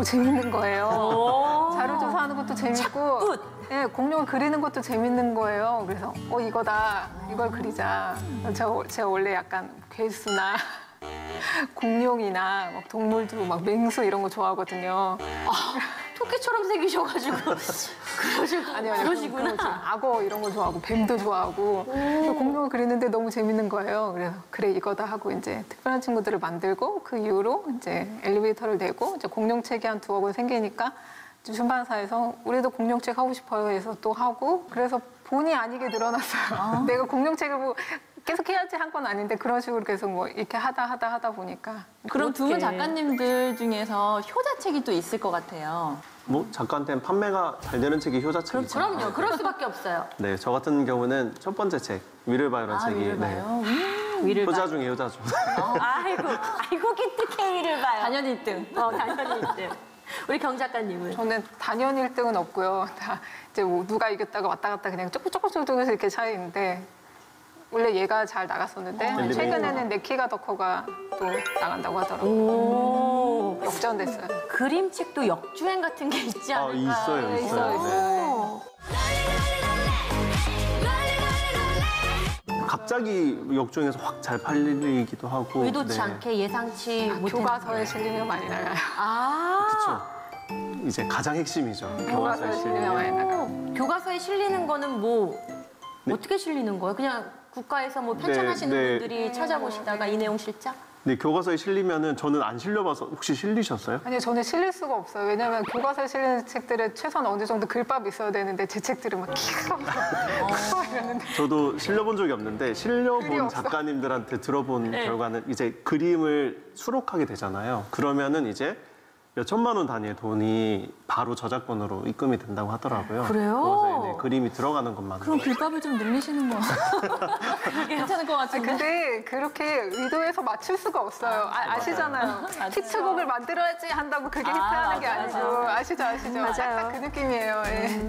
재밌는 거예요. 자료 조사하는 것도 재밌고 네, 공룡을 그리는 것도 재밌는 거예요. 그래서 이거다. 이걸 그리자. 제가 원래 약간 괴수나 공룡이나 막 동물도 막 맹수 이런 거 좋아하거든요. 토끼처럼 생기셔가지고 아니요. 그러시구나. 악어 이런 거 좋아하고 뱀도 좋아하고 공룡을 그리는데 너무 재밌는 거예요. 그래서 그래 이거다 하고 이제 특별한 친구들을 만들고 그 이후로 이제 엘리베이터를 내고 이제 공룡책이 한 2억 원 생기니까 출판사에서 우리도 공룡책 하고 싶어요 해서 또 하고 그래서 본의 아니게 늘어났어요. 내가 공룡책을 뭐 계속 해야지 한 건 아닌데 그런 식으로 계속 뭐 이렇게 하다 보니까. 그럼 두 분 작가님들 중에서 효자책이 또 있을 것 같아요. 뭐 작가한테는 판매가 잘 되는 책이 효자책이죠. 그럼요. 그럴 수밖에 없어요. 네, 저 같은 경우는 첫 번째 책 위를 봐요라는 책이 위를 봐요. 위를 효자 봐요. 중에 효자 중. 아이고 기특해 위를 봐요. 단연 1등. 단연 1등. 우리 경 작가님은? 저는 단연 1등은 없고요. 다 이제 뭐 누가 이겼다가 왔다 갔다 그냥 조금씩 이렇게 차이 있는데 원래 얘가 잘 나갔었는데 최근에는 내 키가 더 커가 또 나간다고 하더라고요. 오. 역전됐어요. 그림책도 역주행 같은 게 있지 않을까? 있어요. 있어요. 갑자기 역주행해서 확 잘 팔리기도 하고. 의도치 않게 예상치 못한 교과서에 실리면 많이 나가요. 그렇죠. 이제 가장 핵심이죠. 교과서에 실리면 많이 나가요. 교과서에 실리는 거는 뭐 어떻게 실리는 거예요? 그냥 국가에서 뭐 편찬하시는 네. 분들이 찾아보시다가 이 내용 실자? 네, 교과서에 실리면은 저는 안 실려봐서 혹시 실리셨어요? 아니 저는 실릴 수가 없어요. 왜냐면 교과서에 실리는 책들은 최소한 어느 정도 글밥이 있어야 되는데 제 책들은 막 키가 이러는데 저도 실려본 적이 없는데 글이 실려본 없어. 작가님들한테 들어본 결과는 이제 그림을 수록하게 되잖아요. 그러면은 이제 몇 천만 원 단위의 돈이 바로 저작권으로 입금이 된다고 하더라고요. 그래요? 그래서 이제 그림이 들어가는 것만. 그럼 길밥을 좀 늘리시는 거 괜찮을 것 같은데. 근데 그렇게 의도해서 맞출 수가 없어요. 아시잖아요. 히트곡을 만들어야지 한다고 그게 히트하는 게 아니고. 아시죠? 맞아요. 딱 그 느낌이에요. 예.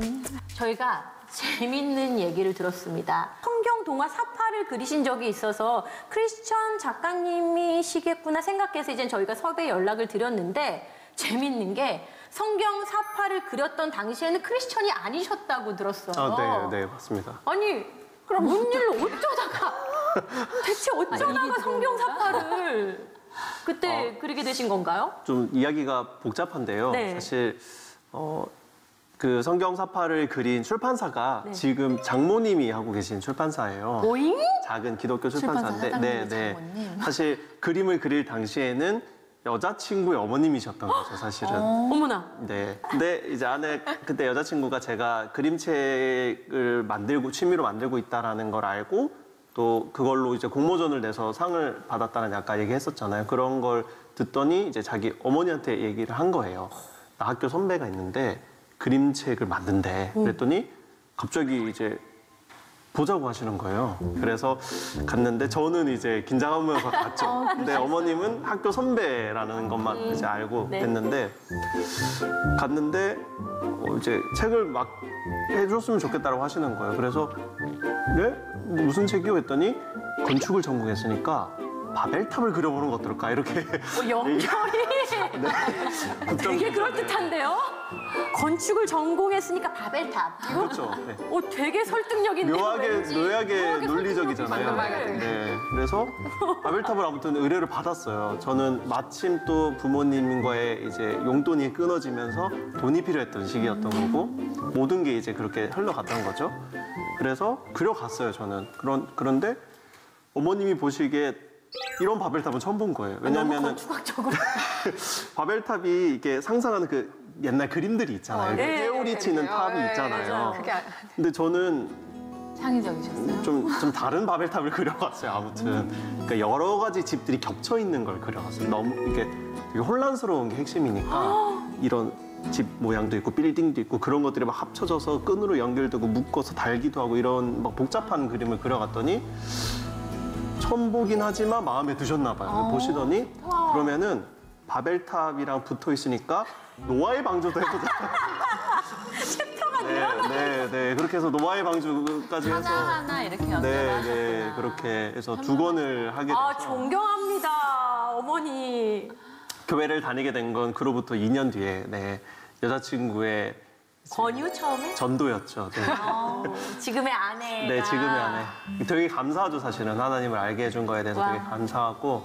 저희가 재밌는 얘기를 들었습니다. 성경 동화 사파를 그리신 적이 있어서 크리스천 작가님이시겠구나 생각해서 이제 저희가 섭외 연락을 드렸는데 재밌는 게 성경 사파를 그렸던 당시에는 크리스천이 아니셨다고 들었어요. 네, 맞습니다. 아니 그럼 뭔 일로 어쩌다가 대체 어쩌다가 성경 사파를 그때 그리게 되신 건가요? 좀 이야기가 복잡한데요. 네. 사실 그 성경사파를 그린 출판사가 네. 지금 장모님이 하고 계신 출판사예요. 오잉? 작은 기독교 출판사 출판사인데, 사장님이 장모님. 사실 그림을 그릴 당시에는 여자친구의 어머님이셨던 거죠, 사실은. 어머나. 네. 근데 이제 그때 여자친구가 제가 그림책을 만들고 취미로 만들고 있다라는 걸 알고 또 그걸로 이제 공모전을 내서 상을 받았다는 아까 얘기했었잖아요. 그런 걸 듣더니 이제 자기 어머니한테 얘기를 한 거예요. 나 학교 선배가 있는데 그림책을 만든대. 그랬더니 갑자기 이제 보자고 하시는 거예요. 그래서 갔는데 저는 이제 긴장하면서 갔죠. 근데 어머님은 학교 선배라는 것만 이제 알고 네. 됐는데 갔는데 이제 책을 막 해줬으면 좋겠다고 하시는 거예요. 그래서 네? 무슨 책이요? 했더니 건축을 전공했으니까 바벨탑을 그려보는 거 어떨까? 이렇게 연결이 되게 그럴듯한데요? 건축을 전공했으니까 바벨탑. 이거 그렇죠. 네. 되게 설득력인데요. 묘하게 논리적이잖아요. 맞아요. 네. 그래서 바벨탑을 아무튼 의뢰를 받았어요. 저는 마침 또 부모님과의 이제 용돈이 끊어지면서 돈이 필요했던 시기였던 거고 모든 게 이제 그렇게 흘러갔던 거죠. 그래서 그려갔어요, 저는. 그런데 어머님이 보시기에 이런 바벨탑은 처음 본 거예요. 왜냐면은 추각적으로. 바벨탑이 이게 상상하는 그 옛날 그림들이 있잖아요. 네, 회오리 치는 탑이 있잖아요. 그게 근데 저는 창의적이셨어요. 좀 다른 바벨탑을 그려봤어요. 아무튼 그러니까 여러 가지 집들이 겹쳐 있는 걸 그려봤어요. 너무 이게 되게 혼란스러운 게 핵심이니까 이런 집 모양도 있고 빌딩도 있고 그런 것들이 막 합쳐져서 끈으로 연결되고 묶어서 달기도 하고 이런 막 복잡한 그림을 그려갔더니 처음 보긴 하지만 마음에 드셨나 봐요. 보시더니 그러면은 바벨탑이랑 붙어 있으니까 노아의 방주도 해보자. 네. 그렇게 해서 노아의 방주까지 해서 하나하나 이렇게 연결하셨구나. 네, 그렇게 해서 두 권을 하게 돼서 존경합니다, 어머니. 교회를 다니게 된 건 그로부터 2년 뒤에 여자친구의 권유 처음에? 전도였죠. 네. 지금의 아내가. 네, 지금의 아내. 되게 감사하죠, 사실은. 하나님을 알게 해준 거에 대해서 되게 감사하고.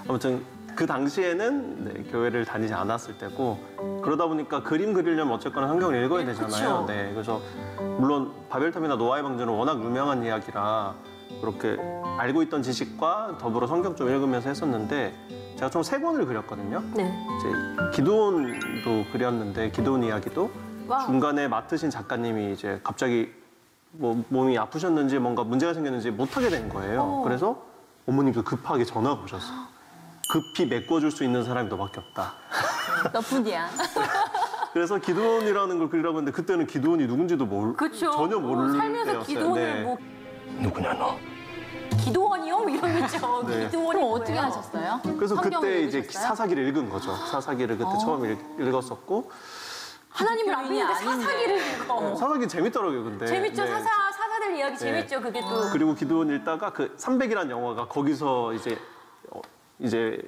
아무튼 그 당시에는 교회를 다니지 않았을 때고 그러다 보니까 그림 그리려면 어쨌거나 성경을 읽어야 되잖아요. 그쵸. 네, 그래서 물론 바벨탑이나 노아의 방주는 워낙 유명한 이야기라 그렇게 알고 있던 지식과 더불어 성경 좀 읽으면서 했었는데 제가 총 3권을 그렸거든요. 네. 이제 기드온도 그렸는데 기드온 이야기도 와. 중간에 맡으신 작가님이 이제 갑자기 뭐 몸이 아프셨는지 뭔가 문제가 생겼는지 못하게 된 거예요. 그래서 어머님도 급하게 전화가 오셨어요. 급히 메꿔줄 수 있는 사람이 너밖에 없다. 너뿐이야. 그래서 기드온이라는 걸 그리라고 했는데 그때는 기드온이 누군지도 그쵸. 전혀 모르는 살면서 때였어요. 기도원을 네. 뭐 누구냐 너? 기도원이요? 뭐 이런 거 있죠. 네. 기도원이 그럼 어떻게 뭐예요? 하셨어요? 그래서 성경을 그때 이제 읽으셨어요? 사사기를 읽은 거죠. 사사기를 그때 처음 읽었었고 하나님을 안 기독교인이 믿는데 아닌데. 사사기를 읽어. 사사기 재밌더라고요, 근데. 재밌죠? 네. 사사들 이야기 재밌죠? 그게 또. 그리고 기도원 읽다가 그 300이라는 영화가 거기서 이제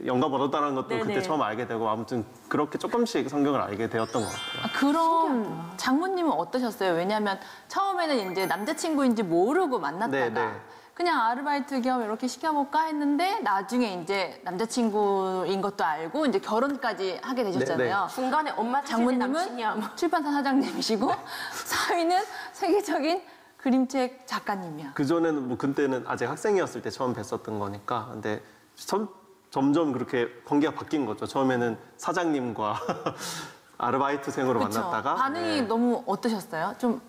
영감 얻었다는 것도 네네. 그때 처음 알게 되고 아무튼 그렇게 조금씩 성경을 알게 되었던 것 같아요. 그럼 장모님은 어떠셨어요? 왜냐하면 처음에는 이제 남자친구인지 모르고 만났다가 네, 네. 그냥 아르바이트 겸 이렇게 시켜볼까 했는데 나중에 이제 남자친구인 것도 알고 이제 결혼까지 하게 되셨잖아요. 중간에 엄마 장모님은 남친이야. 뭐. 장모님은 출판사 사장님이시고 사위는 세계적인 그림책 작가님이야. 그전에는 뭐 그때는 아직 학생이었을 때 처음 뵀었던 거니까 근데 점점 그렇게 관계가 바뀐 거죠. 처음에는 사장님과 아르바이트생으로 그쵸? 만났다가 반응이 네. 너무 어떠셨어요? 좀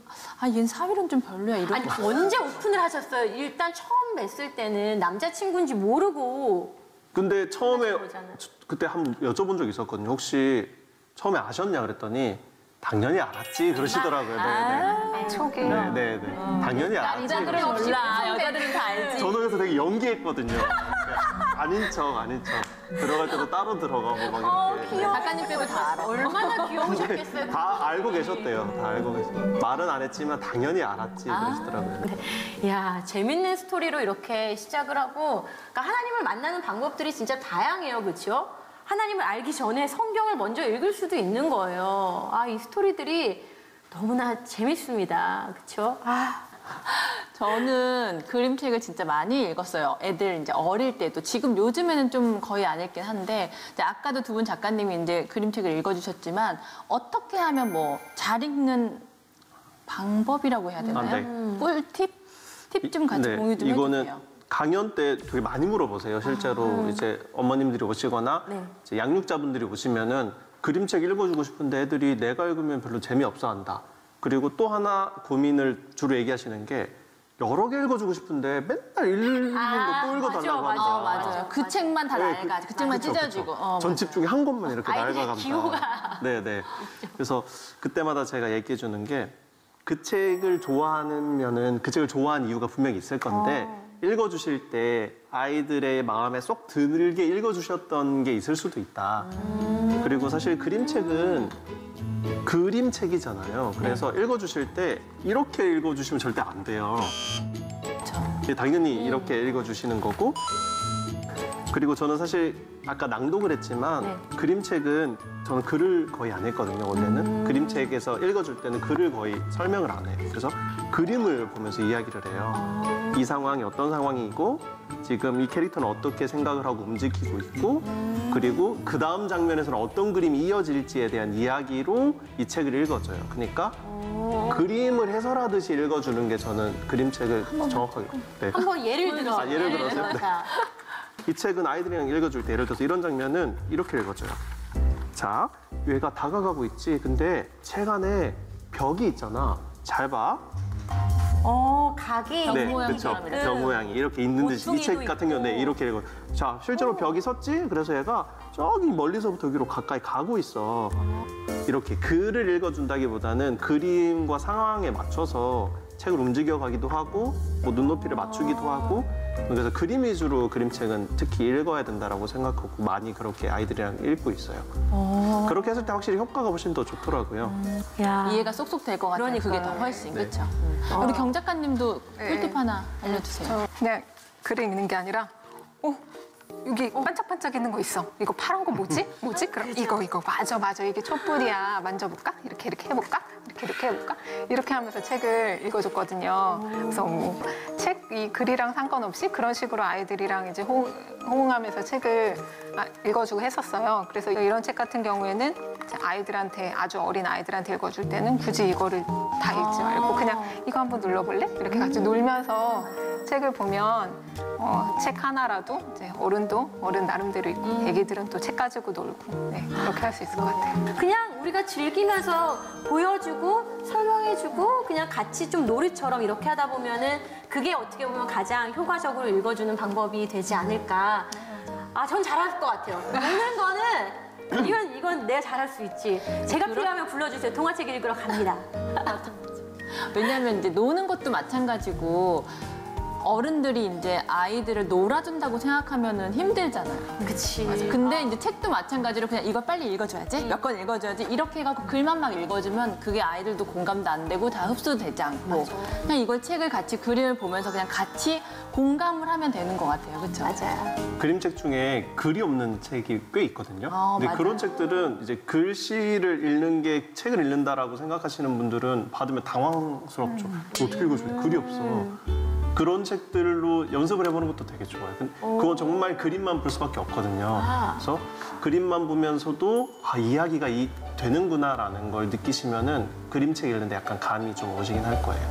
얘는 사위는 좀 별로야 이런. 아니 언제 오픈을 하셨어요? 일단 처음 뵀을 때는 남자친구인지 모르고 근데 처음에 거잖아요. 그때 한번 여쭤본 적 있었거든요. 혹시 처음에 아셨냐 그랬더니 당연히 알았지 그러시더라고요. 네네. 촉이. 네네. 당연히 알았지. 남자들은 몰라. 여자들은 다 알지. 저는 그래서 되게 연기했거든요. 아닌 척. 들어갈 때도 따로 들어가고 막 이렇게. 작가님 빼고 다 알아. 얼마나 귀여우셨겠어요. 다 알고 계셨대요. 다 알고 계셨대요. 말은 안 했지만 당연히 알았지 그러시더라고요. 야, 재밌는 스토리로 이렇게 시작을 하고, 그러니까 하나님을 만나는 방법들이 진짜 다양해요, 그렇죠? 하나님을 알기 전에 성경을 먼저 읽을 수도 있는 거예요. 아, 이 스토리들이 너무나 재밌습니다, 그렇죠? 아, 저는 그림책을 진짜 많이 읽었어요. 애들 이제 어릴 때도. 지금 요즘에는 좀 거의 안 읽긴 한데, 이제 아까도 두 분 작가님이 이제 그림책을 읽어주셨지만, 어떻게 하면 뭐 잘 읽는 방법이라고 해야 되나요? 네. 꿀팁? 팁 좀 같이 네, 공유 좀 이거는 해주세요. 강연 때 되게 많이 물어보세요. 실제로 이제 어머님들이 오시거나 네. 이제 양육자분들이 오시면은 그림책 읽어주고 싶은데 애들이 내가 읽으면 별로 재미없어 한다. 그리고 또 하나 고민을 주로 얘기하시는 게 여러 개 읽어주고 싶은데 맨날 읽는 거 또 읽어달라고 맞아, 한다. 맞아. 그 책만 다 네, 낡아. 그 책만 그쵸, 찢어지고. 그쵸. 전집 중에 한 권만 이렇게 아이들의 낡아간다. 기호가. 네네. 그래서 그때마다 제가 얘기해 주는 게 그 책을 좋아하면은 그 책을 좋아하는 이유가 분명히 있을 건데 읽어주실 때 아이들의 마음에 쏙 들게 읽어주셨던 게 있을 수도 있다. 그리고 사실 그림책은 그림책이잖아요. 그래서 읽어주실 때 이렇게 읽어주시면 절대 안 돼요. 당연히 이렇게 읽어주시는 거고, 그리고 저는 사실 아까 낭독을 했지만 그림책은 저는 글을 거의 안 했거든요, 원래는. 그림책에서 읽어줄 때는 글을 거의 설명을 안 해요. 그래서 그림을 보면서 이야기를 해요. 이 상황이 어떤 상황이고 지금 이 캐릭터는 어떻게 생각을 하고 움직이고 있고 그리고 그 다음 장면에서는 어떤 그림이 이어질지에 대한 이야기로 이 책을 읽어줘요. 그러니까 그림을 해설하듯이 읽어주는 게 저는 그림책을 정확하게. 네. 한번 예를 들어. 아, 예를 들어서요? 네. 자, 이 책은 아이들이랑 읽어줄 때 예를 들어서 이런 장면은 이렇게 읽어줘요. 자, 얘가 다가가고 있지. 근데 책 안에 벽이 있잖아. 잘 봐. 각이. 네, 모양처럼 그렇죠. 이렇게. 벽 모양이 이렇게 있는 듯이 이 책 고충이도 같은 경우는 네, 이렇게 읽어. 자, 실제로 벽이 섰지. 그래서 얘가 저기 멀리서부터 여기로 가까이 가고 있어. 이렇게 글을 읽어준다기보다는 그림과 상황에 맞춰서 책을 움직여가기도 하고 뭐 눈높이를 맞추기도 하고 그래서 그림 위주로 그림책은 특히 읽어야 된다라고 생각하고 많이 그렇게 아이들이랑 읽고 있어요. 그렇게 했을 때 확실히 효과가 훨씬 더 좋더라고요. 야. 이해가 쏙쏙 될 것 같아요. 그게 더 그러니까요. 훨씬. 네. 그렇죠. 우리 경 작가님도 네. 꿀팁 하나 알려주세요. 그냥 글을 읽는 게 아니라, 여기 반짝반짝 있는 거 있어. 이거 파란 거 뭐지? 뭐지? 그럼 이거 맞아 이게 촛불이야. 만져볼까? 이렇게 해볼까? 이렇게 해볼까? 이렇게 하면서 책을 읽어줬거든요. 그래서 뭐 책 이 글이랑 상관없이 그런 식으로 아이들이랑 이제 호응하면서 책을 읽어주고 했었어요. 그래서 이런 책 같은 경우에는 이제 아이들한테 아주 어린 아이들한테 읽어줄 때는 굳이 이거를 다 읽지 말고 그냥 이거 한번 눌러볼래? 이렇게 같이 놀면서 책을 보면 책 하나라도 이제 어른 나름대로 있고 애기들은 또 책 가지고 놀고 그렇게 할 수 있을 것 같아요. 그냥 우리가 즐기면서 보여주고 설명해주고 그냥 같이 좀 놀이처럼 이렇게 하다 보면은 그게 어떻게 보면 가장 효과적으로 읽어주는 방법이 되지 않을까. 아, 전 잘할 것 같아요. 읽는 거는 이건 내가 잘할 수 있지. 제가 필요하면 불러주세요. 동화책 읽으러 갑니다. 왜냐하면 이제 노는 것도 마찬가지고 어른들이 이제 아이들을 놀아준다고 생각하면은 힘들잖아요. 그치. 근데 이제 책도 마찬가지로 그냥 이걸 빨리 읽어줘야지, 몇 권 읽어줘야지 이렇게 해갖고 글만 막 읽어주면 그게 아이들도 공감도 안 되고 다 흡수되지 않고 그냥 이걸 책을 같이 그림을 보면서 그냥 같이 공감을 하면 되는 것 같아요. 그렇죠? 맞아요. 그림책 중에 글이 없는 책이 꽤 있거든요. 근데 맞아요. 그런 책들은 이제 글씨를 읽는 게 책을 읽는다라고 생각하시는 분들은 받으면 당황스럽죠. 어떻게 읽어줘요? 글이 없어. 그런 책들로 연습을 해보는 것도 되게 좋아요. 그건 정말 그림만 볼 수밖에 없거든요. 그래서 그림만 보면서도 이야기가 되는구나라는 걸 느끼시면은 그림책 읽는데 약간 감이 좀 오시긴 할 거예요.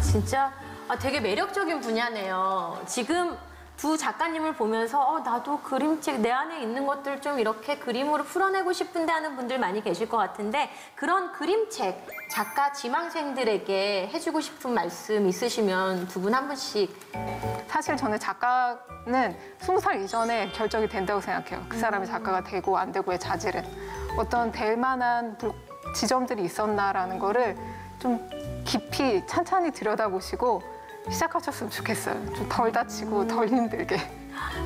진짜 되게 매력적인 분야네요. 지금 두 작가님을 보면서 나도 그림책 내 안에 있는 것들 좀 이렇게 그림으로 풀어내고 싶은데 하는 분들 많이 계실 것 같은데 그런 그림책 작가 지망생들에게 해주고 싶은 말씀 있으시면 두 분 한 분씩. 사실 저는 작가는 20살 이전에 결정이 된다고 생각해요. 그 사람이 작가가 되고 안 되고의 자질은. 어떤 될 만한 지점들이 있었나라는 거를 좀 깊이 찬찬히 들여다보시고 시작하셨으면 좋겠어요. 좀 덜 다치고 덜 힘들게.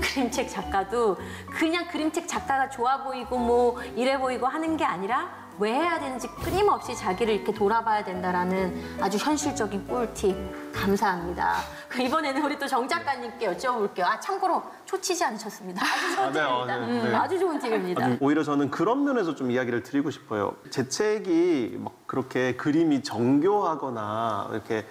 그림책 작가도 그냥 그림책 작가가 좋아 보이고 뭐 이래 보이고 하는 게 아니라 왜 해야 되는지 끊임없이 자기를 이렇게 돌아봐야 된다라는 아주 현실적인 꿀팁 감사합니다. 이번에는 우리 또 정 작가님께 여쭤볼게요. 참고로 초치지 않으셨습니다. 아주 좋은 팁입니다. 네. 아주 좋은 팁입니다. 오히려 저는 그런 면에서 좀 이야기를 드리고 싶어요. 제 책이 막 그렇게 그림이 정교하거나 이렇게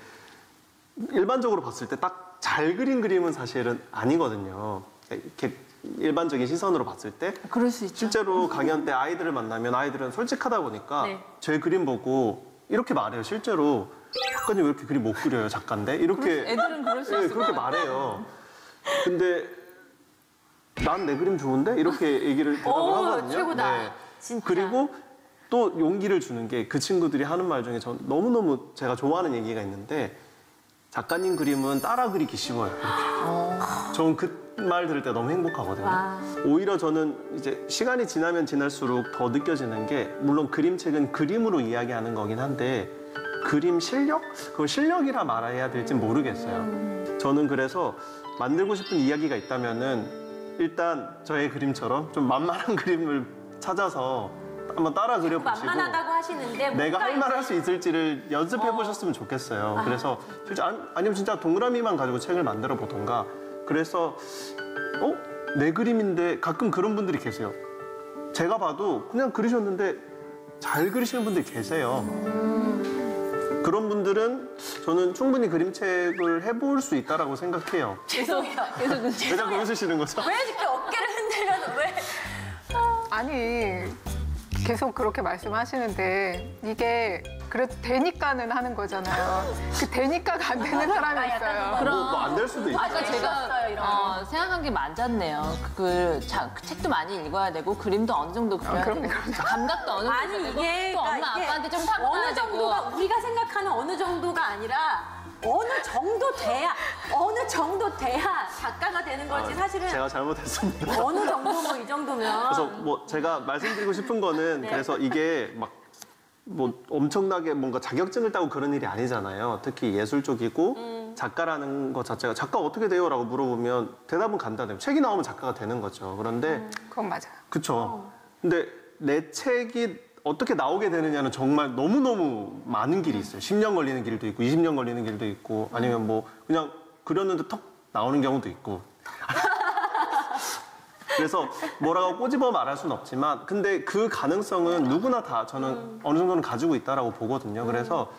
일반적으로 봤을 때 딱 잘 그린 그림은 사실은 아니거든요. 이렇게 일반적인 시선으로 봤을 때 그럴 수 있죠. 실제로 강연 때 아이들을 만나면 아이들은 솔직하다 보니까 네. 제 그림 보고 이렇게 말해요. 실제로 작가님 왜 이렇게 그림 못 그려요, 작가인데? 이렇게 애들은 그럴 수 있을 그렇게 것 같아요. 말해요. 근데 난 내 그림 좋은데? 이렇게 얘기를 대답을 하거든요. 최고다. 진짜. 그리고 또 용기를 주는 게 그 친구들이 하는 말 중에 전 너무너무 제가 좋아하는 얘기가 있는데 작가님 그림은 따라 그리기 쉬워요. 저는 그 말 들을 때 너무 행복하거든요. 와. 오히려 저는 이제 시간이 지나면 지날수록 더 느껴지는 게 물론 그림책은 그림으로 이야기하는 거긴 한데 그림 실력? 그걸 실력이라 말해야 될지 모르겠어요. 저는 그래서 만들고 싶은 이야기가 있다면은 일단 저의 그림처럼 좀 만만한 그림을 찾아서 한번 따라 그려보시고 만만하다고 하시는데 내가 뭔가 할 말 할 수 있을지를 연습해 보셨으면 좋겠어요. 그래서 실제 아니면 진짜 동그라미만 가지고 책을 만들어 보던가. 그래서 내 그림인데 가끔 그런 분들이 계세요. 제가 봐도 그냥 그리셨는데 잘 그리시는 분들이 계세요. 그런 분들은 저는 충분히 그림책을 해볼 수 있다라고 생각해요. 죄송해요. 왜 자꾸 웃으시는 거죠? 왜 이렇게 어깨를 흔들면 왜? 아니 계속 그렇게 말씀하시는데 이게 그래도 되니까는 하는 거잖아요. 그 되니까가 안 되는 사람이 있어요. 뭐 안 될 수도 있어요. 아까 제가 생각한 게 맞았네요. 그 책도 많이 읽어야 되고 그림도 어느 정도 그려야 되고 감각도 어느 정도 아니 되고 이게 또 엄마 그러니까 이게 아빠한테 좀 타고나야 어느 정도가 되고 우리가 생각하는 어느 정도가 아니라 어느 정도 돼야 작가가 되는 거지 사실은 제가 잘못했습니다. 어느 정도 뭐 이 정도면 그래서 뭐 제가 말씀드리고 싶은 거는 네. 그래서 이게 막 뭐 엄청나게 뭔가 자격증을 따고 그런 일이 아니잖아요. 특히 예술 쪽이고 작가라는 것 자체가 작가 어떻게 돼요라고 물어보면 대답은 간단해요. 책이 나오면 작가가 되는 거죠. 그런데 그건 맞아요. 그쵸. 근데 내 책이 어떻게 나오게 되느냐는 정말 너무너무 많은 길이 있어요. 10년 걸리는 길도 있고 20년 걸리는 길도 있고 아니면 뭐 그냥 그렸는데 턱 나오는 경우도 있고. 그래서 뭐라고 꼬집어 말할 수는 없지만 근데 그 가능성은 누구나 다 저는 어느 정도는 가지고 있다라고 보거든요. 그래서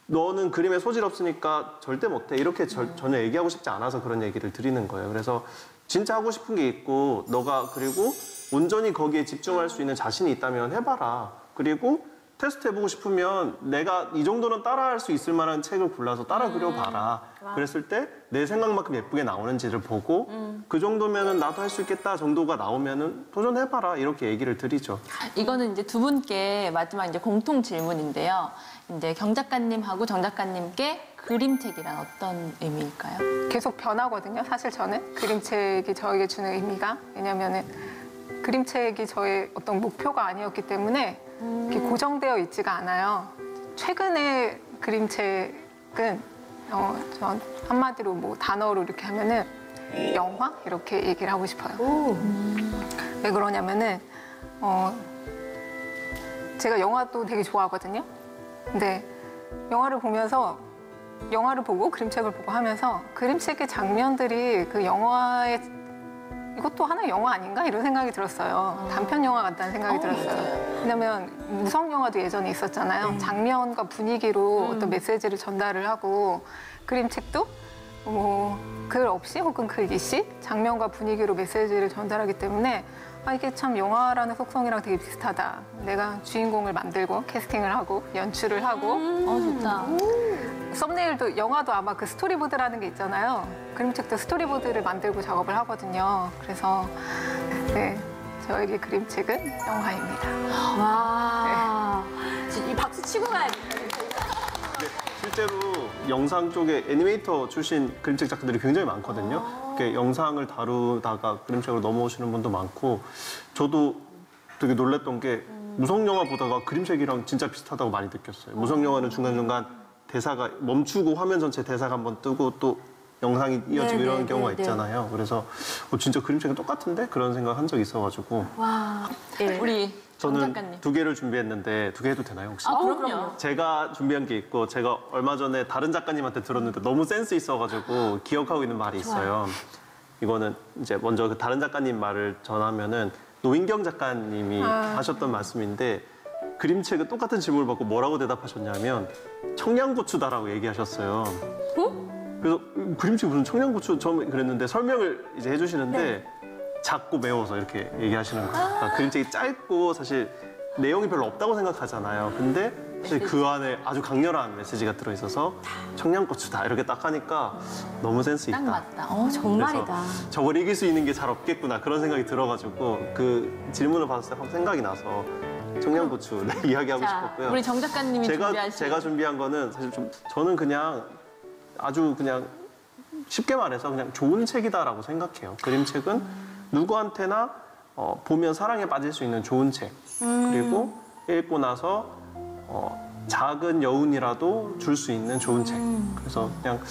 너는 그림에 소질 없으니까 절대 못해 이렇게 전혀 얘기하고 싶지 않아서 그런 얘기를 드리는 거예요. 그래서 진짜 하고 싶은 게 있고 너가 그리고 온전히 거기에 집중할 수 있는 자신이 있다면 해봐라. 그리고 테스트 해보고 싶으면 내가 이 정도는 따라할 수 있을 만한 책을 골라서 따라 그려봐라. 그랬을 때 내 생각만큼 예쁘게 나오는지를 보고 그 정도면은 나도 할 수 있겠다 정도가 나오면은 도전해봐라 이렇게 얘기를 드리죠. 이거는 이제 두 분께 마지막 이제 공통 질문인데요. 이제 경 작가님하고 정 작가님께 그림책이란 어떤 의미일까요? 계속 변하거든요. 사실 저는 그림책이 저에게 주는 의미가 왜냐면은 그림책이 저의 어떤 목표가 아니었기 때문에 이렇게 고정되어 있지가 않아요. 최근에 그림책은 전 한마디로 뭐 단어로 이렇게 하면은 영화 이렇게 얘기를 하고 싶어요. 왜 그러냐면은 제가 영화도 되게 좋아하거든요. 근데 영화를 보고 그림책을 보고 하면서 그림책의 장면들이 그 영화의 이것도 하나의 영화 아닌가 이런 생각이 들었어요. 단편 영화 같다는 생각이 들었어요. 왜냐면 무성 영화도 예전에 있었잖아요. 장면과 분위기로 어떤 메시지를 전달을 하고 그림책도 뭐 글 없이 혹은 글 있이 장면과 분위기로 메시지를 전달하기 때문에 이게 참 영화라는 속성이랑 되게 비슷하다. 내가 주인공을 만들고 캐스팅을 하고 연출을 하고 좋다. 썸네일도 영화도 아마 그 스토리보드라는 게 있잖아요. 그림책도 스토리보드를 만들고 작업을 하거든요. 그래서 네, 저에게 그림책은 영화입니다. 와 이 박수 치고 가야겠다. 실제로 영상 쪽에 애니메이터 출신 그림책 작가들이 굉장히 많거든요. 이렇게 영상을 다루다가 그림책으로 넘어오시는 분도 많고 저도 되게 놀랐던 게 무성 영화 보다가 그림책이랑 진짜 비슷하다고 많이 느꼈어요. 무성 영화는 중간중간 대사가 멈추고 화면 전체 대사가 한번 뜨고 또 영상이 이어지고 이런 경우가 있잖아요. 그래서 진짜 그림책이 똑같은데? 그런 생각 한 적이 있어가지고. 와, 우리 정 저는 작가님. 2개를 준비했는데 2개 해도 되나요 혹시? 그럼요. 제가 준비한 게 있고 제가 얼마 전에 다른 작가님한테 들었는데 너무 센스 있어가지고 기억하고 있는 말이 있어요. 이거는 이제 먼저 그 다른 작가님 말을 전하면은 노인경 작가님이 하셨던 말씀인데 그림책은 똑같은 질문을 받고 뭐라고 대답하셨냐면 청양고추다라고 얘기하셨어요. 그래서 그림책이 무슨 청양고추 처음에 그랬는데 설명을 이제 해주시는데 작고 매워서 이렇게 얘기하시는 거예요. 그러니까 그림책이 짧고 사실 내용이 별로 없다고 생각하잖아요. 근데 사실 그 안에 아주 강렬한 메시지가 들어있어서 청양고추다 이렇게 딱 하니까 너무 센스 있다. 딱 맞다. 정말이다. 그래서 저걸 이길 수 있는 게 잘 없겠구나 그런 생각이 들어가지고 그 질문을 받았을 때 생각이 나서 청양고추 이야기하고 싶었고요. 우리 정 작가님이 준비하신 제가 준비한 거는 사실 좀 저는 그냥 아주 그냥 쉽게 말해서 그냥 좋은 책이다라고 생각해요. 그림책은 누구한테나 보면 사랑에 빠질 수 있는 좋은 책. 그리고 읽고 나서 작은 여운이라도 줄 수 있는 좋은 책. 그래서 그냥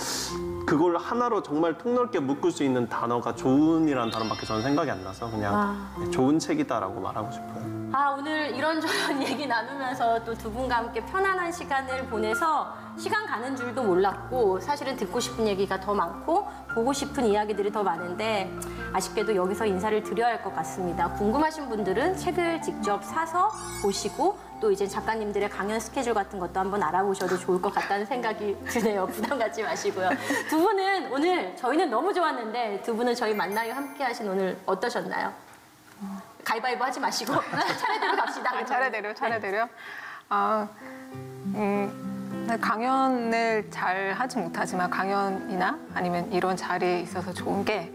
그걸 하나로 정말 폭넓게 묶을 수 있는 단어가 좋은이라는 단어밖에 저는 생각이 안 나서 그냥 좋은 책이다라고 말하고 싶어요. 오늘 이런저런 얘기 나누면서 또 두 분과 함께 편안한 시간을 보내서 시간 가는 줄도 몰랐고 사실은 듣고 싶은 얘기가 더 많고 보고 싶은 이야기들이 더 많은데 아쉽게도 여기서 인사를 드려야 할 것 같습니다. 궁금하신 분들은 책을 직접 사서 보시고 또 이제 작가님들의 강연 스케줄 같은 것도 한번 알아보셔도 좋을 것 같다는 생각이 드네요. 부담 갖지 마시고요. 두 분은 오늘 저희는 너무 좋았는데 두 분은 저희 만나요 함께 하신 오늘 어떠셨나요? 가위바위보 하지 마시고 차례대로 갑시다. 차례대로. 강연을 잘 하지 못하지만 강연이나 아니면 이런 자리에 있어서 좋은 게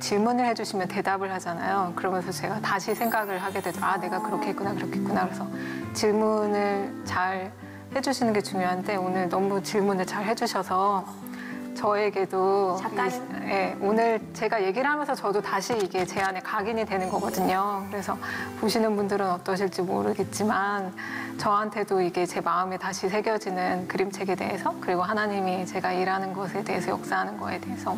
질문을 해주시면 대답을 하잖아요. 그러면서 제가 다시 생각을 하게 되죠. 내가 그렇게 했구나. 그래서 질문을 잘 해주시는 게 중요한데 오늘 너무 질문을 잘 해주셔서 저에게도 오늘 제가 얘기를 하면서 저도 다시 이게 제 안에 각인이 되는 거거든요. 그래서 보시는 분들은 어떠실지 모르겠지만 저한테도 이게 제 마음에 다시 새겨지는 그림책에 대해서 그리고 하나님이 제가 일하는 것에 대해서 역사하는 거에 대해서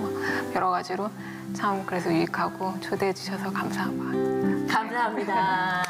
여러 가지로 참 그래서 유익하고 초대해 주셔서 감사합니다. 감사합니다.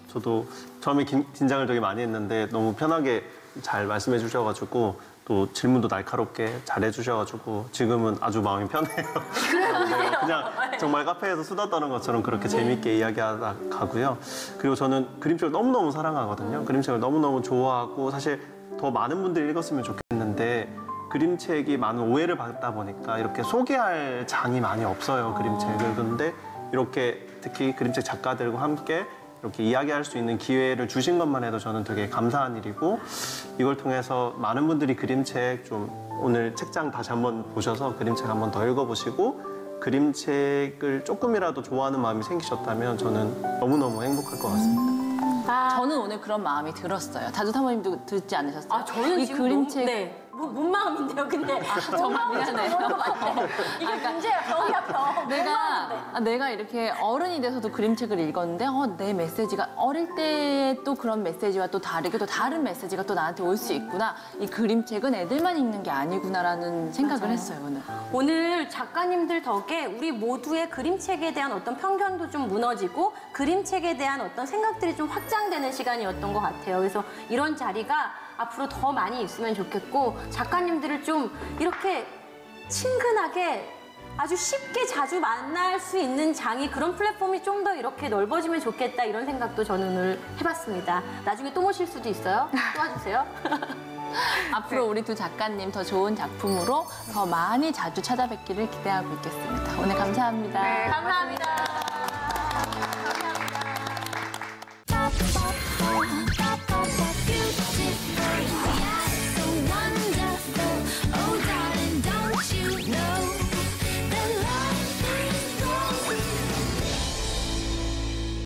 저도 처음에 긴장을 되게 많이 했는데 너무 편하게 잘 말씀해 주셔가지고 또 질문도 날카롭게 잘 해주셔가지고 지금은 아주 마음이 편해요. 네, 그냥 정말 카페에서 수다 떠는 것처럼 그렇게 재밌게 이야기하다 가고요. 그리고 저는 그림책을 너무너무 사랑하거든요. 그림책을 너무너무 좋아하고 사실 더 많은 분들이 읽었으면 좋겠는데 그림책이 많은 오해를 받다 보니까 이렇게 소개할 장이 많이 없어요, 그림책을. 그런데 이렇게 특히 그림책 작가들과 함께 이렇게 이야기할 수 있는 기회를 주신 것만 해도 저는 되게 감사한 일이고 이걸 통해서 많은 분들이 그림책 좀 오늘 책장 다시 한번 보셔서 그림책 한번 더 읽어보시고 그림책을 조금이라도 좋아하는 마음이 생기셨다면 저는 너무너무 행복할 것 같습니다. 저는 오늘 그런 마음이 들었어요. 다주 사모님도 듣지 않으셨어요? 저는 이 지금 그림책 뭔 마음인데요, 근데. 정말 미안해요. 이게 문제야, 병이야, 병. 내가 이렇게 어른이 돼서도 그림책을 읽었는데 내 메시지가 어릴 때 또 그런 메시지와 또 다르게 또 다른 메시지가 또 나한테 올 수 있구나. 이 그림책은 애들만 읽는 게 아니구나라는 생각을 했어요, 오늘. 오늘 작가님들 덕에 우리 모두의 그림책에 대한 어떤 편견도 좀 무너지고 그림책에 대한 어떤 생각들이 좀 확장되는 시간이었던 것 같아요. 그래서 이런 자리가 앞으로 더 많이 있으면 좋겠고 작가님들을 좀 이렇게 친근하게 아주 쉽게 자주 만날 수 있는 장이 그런 플랫폼이 좀 더 이렇게 넓어지면 좋겠다 이런 생각도 저는 오늘 해봤습니다. 나중에 또 모실 수도 있어요. 또 와주세요. 앞으로 우리 두 작가님 더 좋은 작품으로 더 많이 자주 찾아뵙기를 기대하고 있겠습니다. 오늘 감사합니다. 네, 감사합니다.